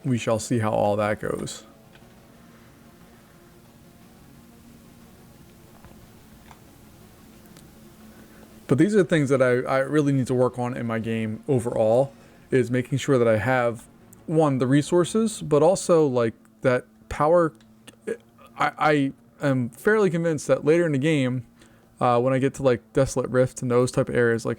We shall see how all that goes. But these are the things that I really need to work on in my game overall, is making sure that I have, one, the resources, but also like that power. I am fairly convinced that later in the game, when I get to like Desolate Rift and those type of areas, like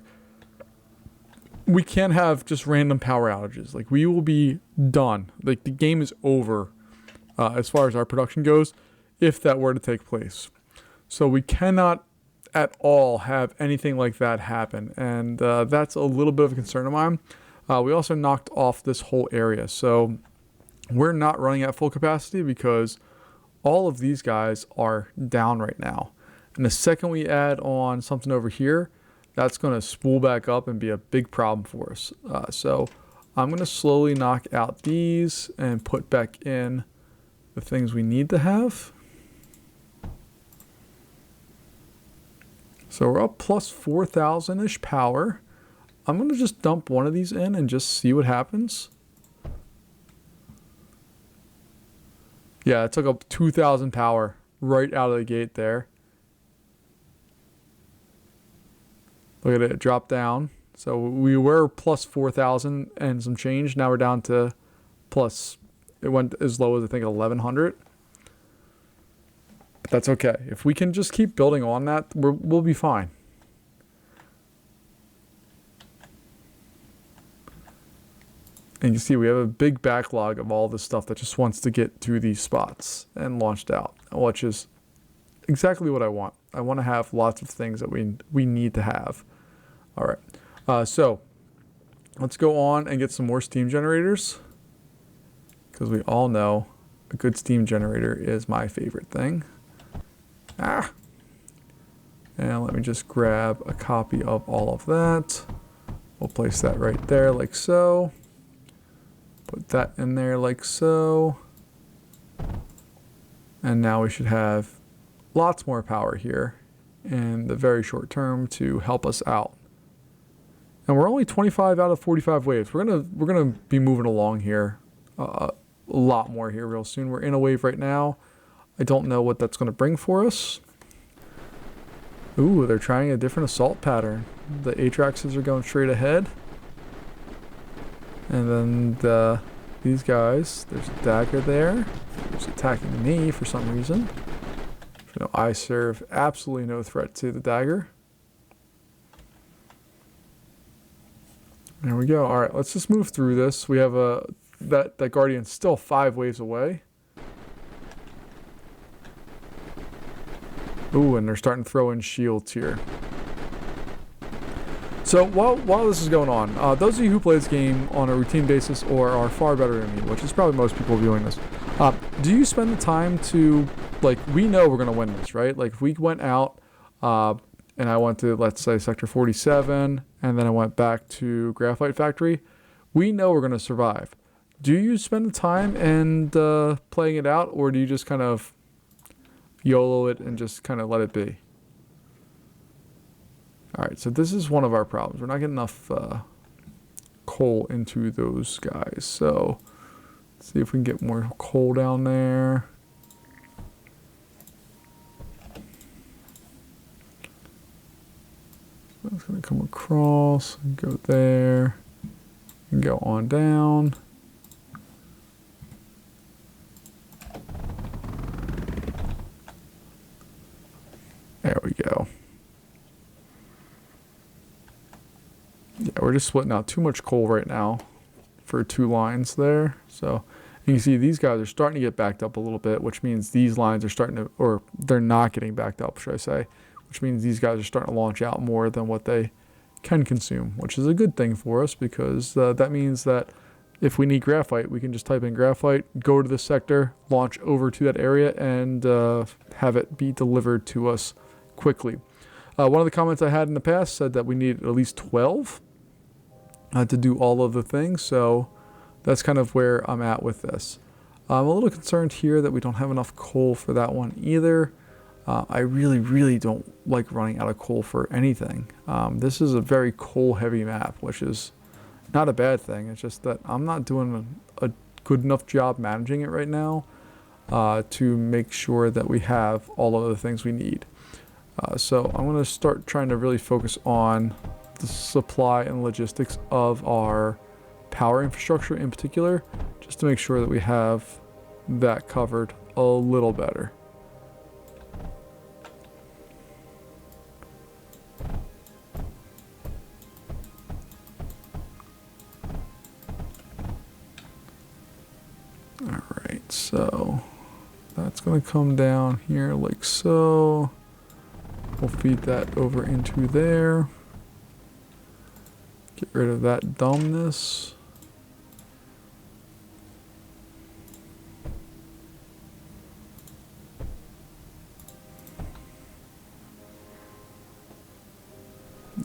we can't have just random power outages. Like we will be done. Like the game is over as far as our production goes, if that were to take place. So we cannot at all have anything like that happen. And that's a little bit of a concern of mine. We also knocked off this whole area. So we're not running at full capacity because all of these guys are down right now. And the second we add on something over here, that's going to spool back up and be a big problem for us. So I'm going to slowly knock out these and put back in the things we need to have. So we're up plus 4,000-ish power. I'm going to just dump one of these in and just see what happens. Yeah, it took up 2,000 power right out of the gate there. Look at it drop down. So we were plus 4,000 and some change. Now we're down to plus, it went as low as I think 1,100. But that's okay. If we can just keep building on that, we'll be fine. And you see we have a big backlog of all this stuff that just wants to get to these spots and launched out, which is exactly what I want. I want to have lots of things that we need to have. All right. So let's go on and get some more steam generators, because we all know a good steam generator is my favorite thing. And let me just grab a copy of all of that. We'll place that right there like so. Put that in there like so. And now we should have lots more power here in the very short term to help us out. And we're only 25 out of 45 waves. We're gonna be moving along here a lot more here real soon. We're in a wave right now. I don't know what that's gonna bring for us. Ooh, they're trying a different assault pattern. The Atraxes are going straight ahead. And then these guys, there's a dagger there. It's attacking me for some reason. So I serve absolutely no threat to the dagger. There we go. All right, let's just move through this. We have that Guardian's still 5 waves away. Ooh, and they're starting to throw in shields here. So while this is going on, those of you who play this game on a routine basis or are far better than me, which is probably most people viewing this, do you spend the time to, like, we know we're going to win this, right? Like, if we went out and I went to, let's say, Sector 47, and then I went back to Graphite Factory, we know we're going to survive. Do you spend the time and playing it out, or do you just kind of YOLO it and just kind of let it be? All right, so this is one of our problems. We're not getting enough coal into those guys. So let's see if we can get more coal down there. So it's going to come across and go there and go on down. There we go. Yeah, we're just splitting out too much coal right now for 2 lines there. So you can see these guys are starting to get backed up a little bit, which means these lines are starting to, or they're not getting backed up, should I say, which means these guys are starting to launch out more than what they can consume, which is a good thing for us, because that means that if we need graphite, we can just type in graphite, go to the sector, launch over to that area, and have it be delivered to us quickly. One of the comments I had in the past said that we needed at least 12 to do all of the things, so that's kind of where I'm at with this. I'm a little concerned here that we don't have enough coal for that one either. I really don't like running out of coal for anything. This is a very coal heavy map, which is not a bad thing. It's just that I'm not doing a good enough job managing it right now to make sure that we have all of the things we need. So I'm going to start trying to really focus on the supply and logistics of our power infrastructure in particular, just to make sure that we have that covered a little better. Alright, so that's going to come down here like so. We'll feed that over into there. Get rid of that dumbness.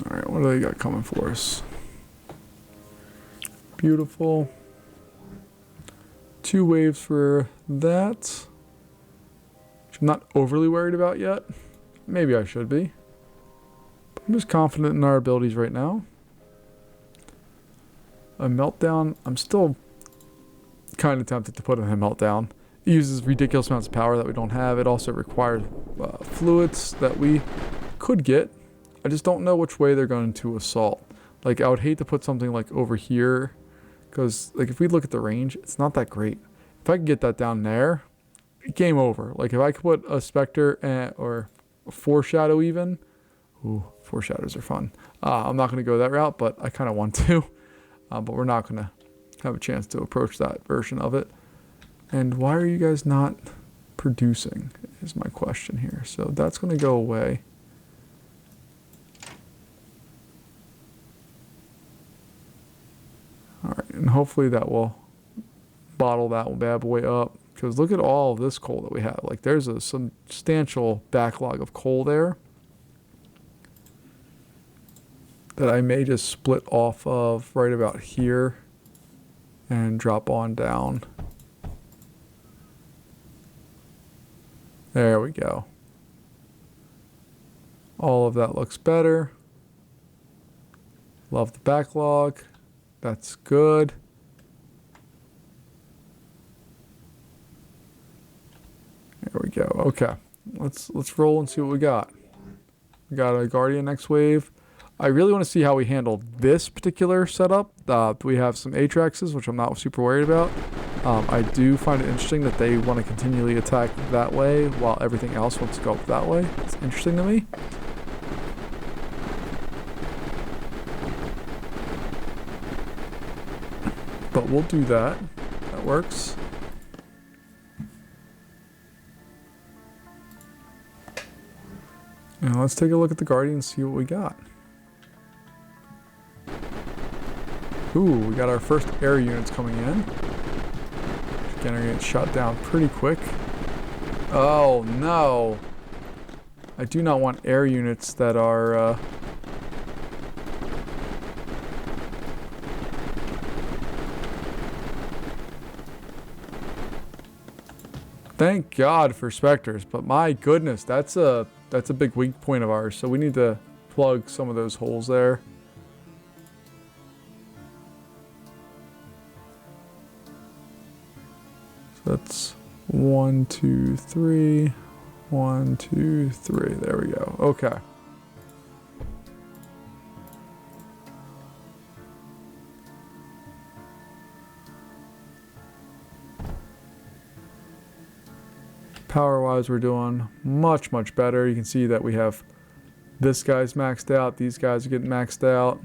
Alright, what do they got coming for us? Beautiful. 2 waves for that, which I'm not overly worried about yet. Maybe I should be. But I'm just confident in our abilities right now. A meltdown, I'm still kind of tempted to put in a meltdown. It uses ridiculous amounts of power that we don't have. It also requires fluids that we could get. I just don't know which way they're going to assault. Like, I would hate to put something like over here, because like if we look at the range, it's not that great. If I could get that down there, game over. Like if I could put a Spectre or a Foreshadow even. Ooh, Foreshadows are fun. I'm not going to go that route, but I kind of want to. But we're not going to have a chance to approach that version of it. And why are you guys not producing is my question here. So that's going to go away. All right, and hopefully that will bottle that bad boy up. Because look at all of this coal that we have. Like there's a substantial backlog of coal there that I may just split off of right about here and drop on down. There we go. All of that looks better. Love the backlog. That's good. There we go. Okay. Let's roll and see what we got. We got a Guardian next wave. I really want to see how we handle this particular setup. We have some Atraxes, which I'm not super worried about. I do find it interesting that they want to continually attack that way while everything else wants to go up that way. It's interesting to me. But we'll do that. That works. Now let's take a look at the Guardian and see what we got. Ooh, we got our first air units coming in. Again, are getting shot down pretty quick. Oh no! I do not want air units that are Thank God for Spectres, but my goodness, that's a big weak point of ours, so we need to plug some of those holes there. So that's 1, 2, 3, 1, 2, 3. There we go. Okay. Power-wise, we're doing much, much better. You can see that we have this guy's maxed out. These guys are getting maxed out.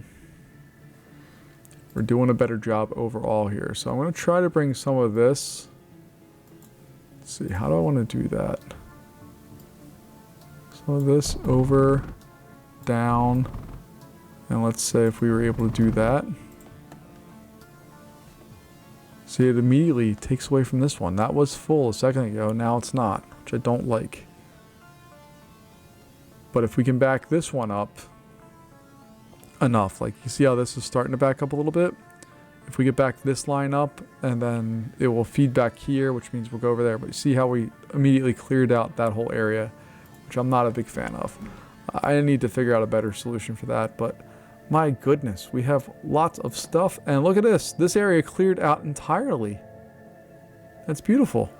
We're doing a better job overall here. So I'm going to try to bring some of this. Let's see, how do I want to do that? Some of this over, down, and let's say if we were able to do that. See, it immediately takes away from this one. That was full a second ago, now it's not, which I don't like. But if we can back this one up enough, like you see how this is starting to back up a little bit? If we get back this line up, and then it will feed back here, which means we'll go over there. But you see how we immediately cleared out that whole area, which I'm not a big fan of. I need to figure out a better solution for that, but my goodness, we have lots of stuff. And look at this. This area cleared out entirely. That's beautiful.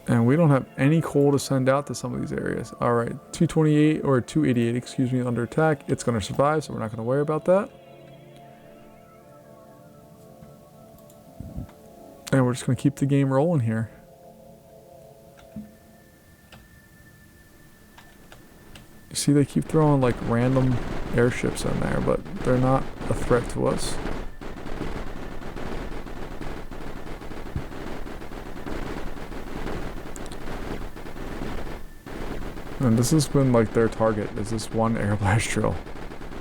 And we don't have any coal to send out to some of these areas. All right, 228 or 288, excuse me, under attack. It's going to survive, so we're not going to worry about that. And we're just going to keep the game rolling here. You see, they keep throwing like random airships in there, but they're not a threat to us. And this has been like their target, is this one air blast drill.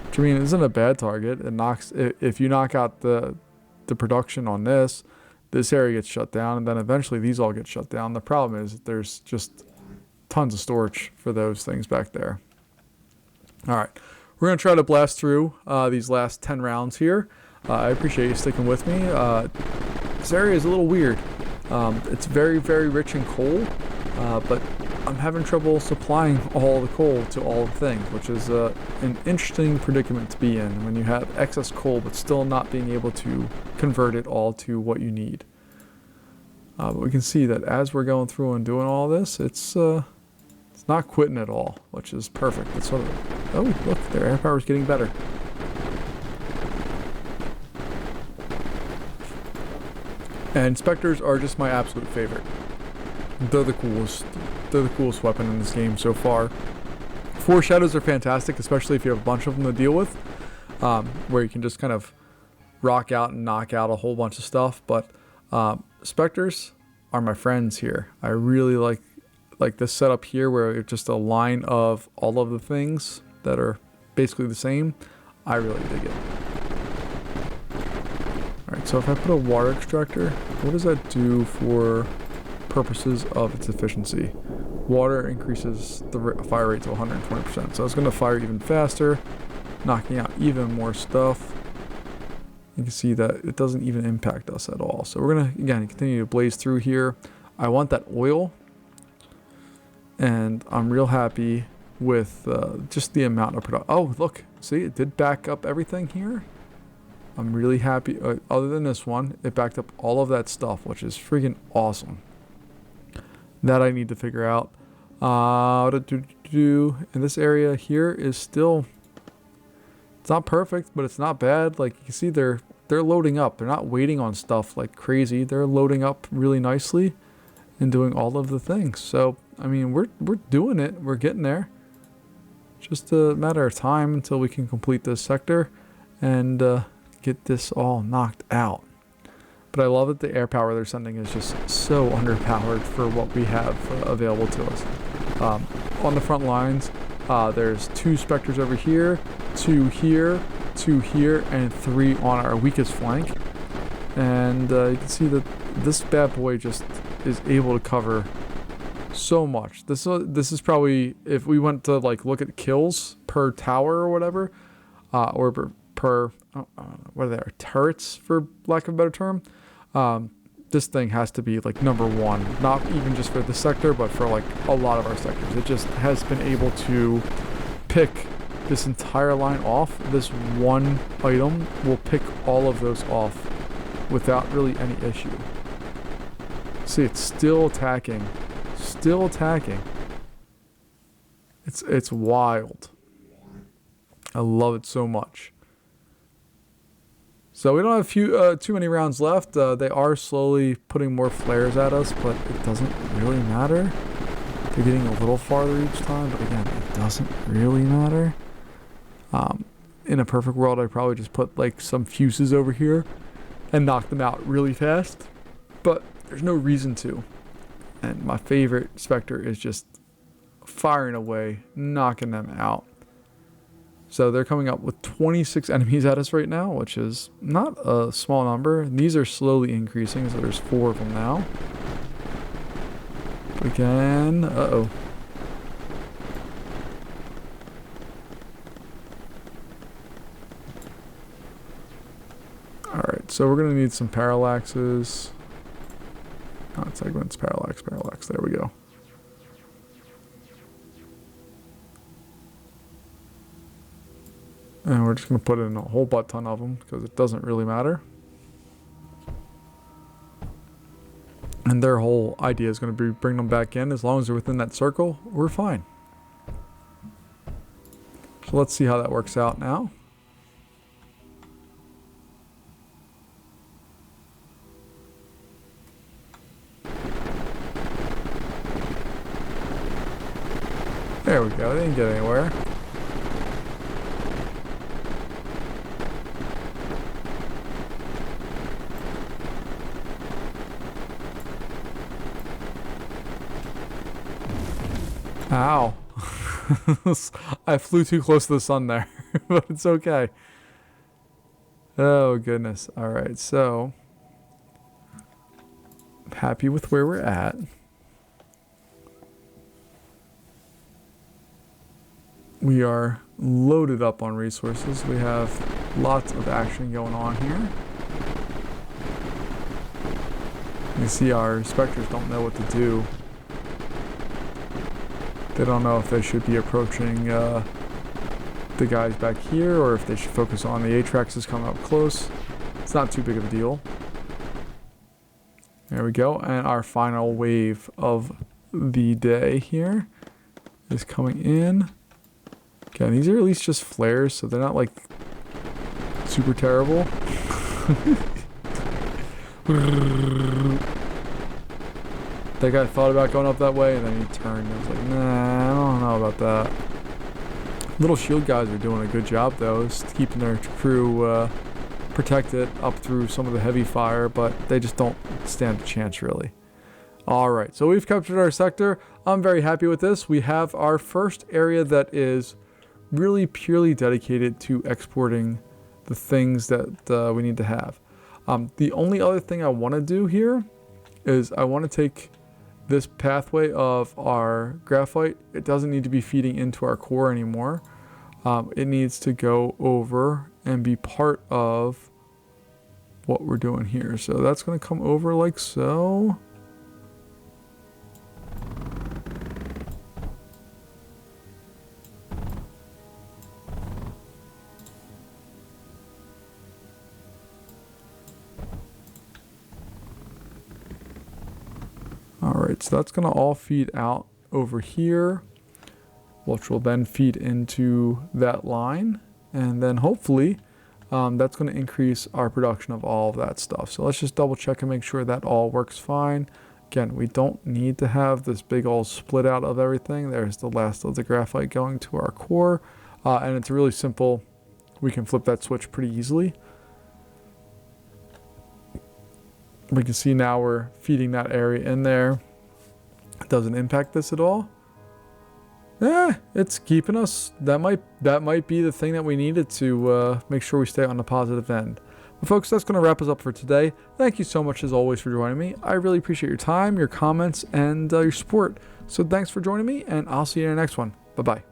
Which I mean, isn't a bad target. It knocks, if you knock out the production on this area gets shut down, and then eventually these all get shut down. The problem is that there's just tons of storage for those things back there. All right, we're going to try to blast through these last 10 rounds here. I appreciate you sticking with me. This area is a little weird. It's very, very rich in coal, but I'm having trouble supplying all the coal to all the things, which is an interesting predicament to be in when you have excess coal but still not being able to convert it all to what you need. But we can see that as we're going through and doing all this, it's It's not quitting at all, which is perfect. That's what. Oh, look, their air power is getting better. And Spectres are just my absolute favorite. They're the coolest. They're the coolest weapon in this game so far. Foreshadows are fantastic, especially if you have a bunch of them to deal with, where you can just kind of rock out and knock out a whole bunch of stuff. But Spectres are my friends here. I really like this setup here, where it's just a line of all of the things that are basically the same. I really dig it. Alright, so if I put a water extractor, what does that do for purposes of its efficiency? Water increases the fire rate to 120%, so it's going to fire even faster, knocking out even more stuff. You can see that it doesn't even impact us at all. So we're going to, again, continue to blaze through here. I want that oil, and I'm real happy with just the amount of production. Oh, look, see, it did back up everything here. I'm really happy. Other than this one, it backed up all of that stuff, which is freaking awesome. That I need to figure out. In this area here is still, it's not perfect, but it's not bad. Like you can see, they're loading up. They're not waiting on stuff like crazy. They're loading up really nicely and doing all of the things. So I mean, we're doing it. We're getting there. Just a matter of time until we can complete this sector and get this all knocked out. But I love that the air power they're sending is just so underpowered for what we have available to us. On the front lines, there's 2 Spectres over here, 2 here, 2 here, and 3 on our weakest flank. And you can see that this bad boy just is able to cover so much. This is probably, if we went to like look at kills per tower or whatever, or per what are they, turrets for lack of a better term, this thing has to be like #1, not even just for the sector, but for like a lot of our sectors. It just has been able to pick this entire line off. This one item will pick all of those off without really any issue. See, it's still attacking. Still attacking. It's wild. I love it so much. So we don't have too many rounds left. They are slowly putting more flares at us, but it doesn't really matter. They're getting a little farther each time, but again, it doesn't really matter. In a perfect world, I'd probably just put like some fuses over here and knock them out really fast, but there's no reason to. And my favorite Spectre is just firing away, knocking them out. So they're coming up with 26 enemies at us right now, which is not a small number. These are slowly increasing, so there's 4 of them now. But again, uh-oh. Alright, so we're going to need some parallaxes. Not segments, parallax. There we go. And we're just going to put in a whole butt ton of them because it doesn't really matter. And their whole idea is going to be bring them back in. As long as they're within that circle, we're fine. So let's see how that works out now. There we go, they didn't get anywhere. Ow. I flew too close to the sun there, but it's okay. Oh goodness. Alright, so I'm happy with where we're at. We are loaded up on resources. We have lots of action going on here. You see our Spectres don't know what to do. They don't know if they should be approaching the guys back here or if they should focus on the Atraxes coming up close. It's not too big of a deal. There we go. And our final wave of the day here. is coming in. Again, these are at least just flares, so they're not like super terrible. That guy thought about going up that way, and then he turned and was like, nah, I don't know about that. Little shield guys are doing a good job, though, just keeping their crew protected up through some of the heavy fire, but they just don't stand a chance, really. Alright, so we've captured our sector. I'm very happy with this. We have our first area that is really purely dedicated to exporting the things that we need to have. The only other thing I want to do here is I want to take this pathway of our graphite. It doesn't need to be feeding into our core anymore. It needs to go over and be part of what we're doing here. So that's going to come over like so. Alright, so that's going to all feed out over here, which will then feed into that line. And then hopefully that's going to increase our production of all of that stuff. So let's just double check and make sure that all works fine. Again, we don't need to have this big old split out of everything. There's the last of the graphite going to our core. And it's really simple. We can flip that switch pretty easily. We can see now we're feeding that area in there. It doesn't impact this at all. It's keeping us. That might be the thing that we needed to make sure we stay on the positive end. But folks, that's going to wrap us up for today. Thank you so much as always for joining me. I really appreciate your time, your comments, and your support. So thanks for joining me, and I'll see you in the next one. Bye-bye.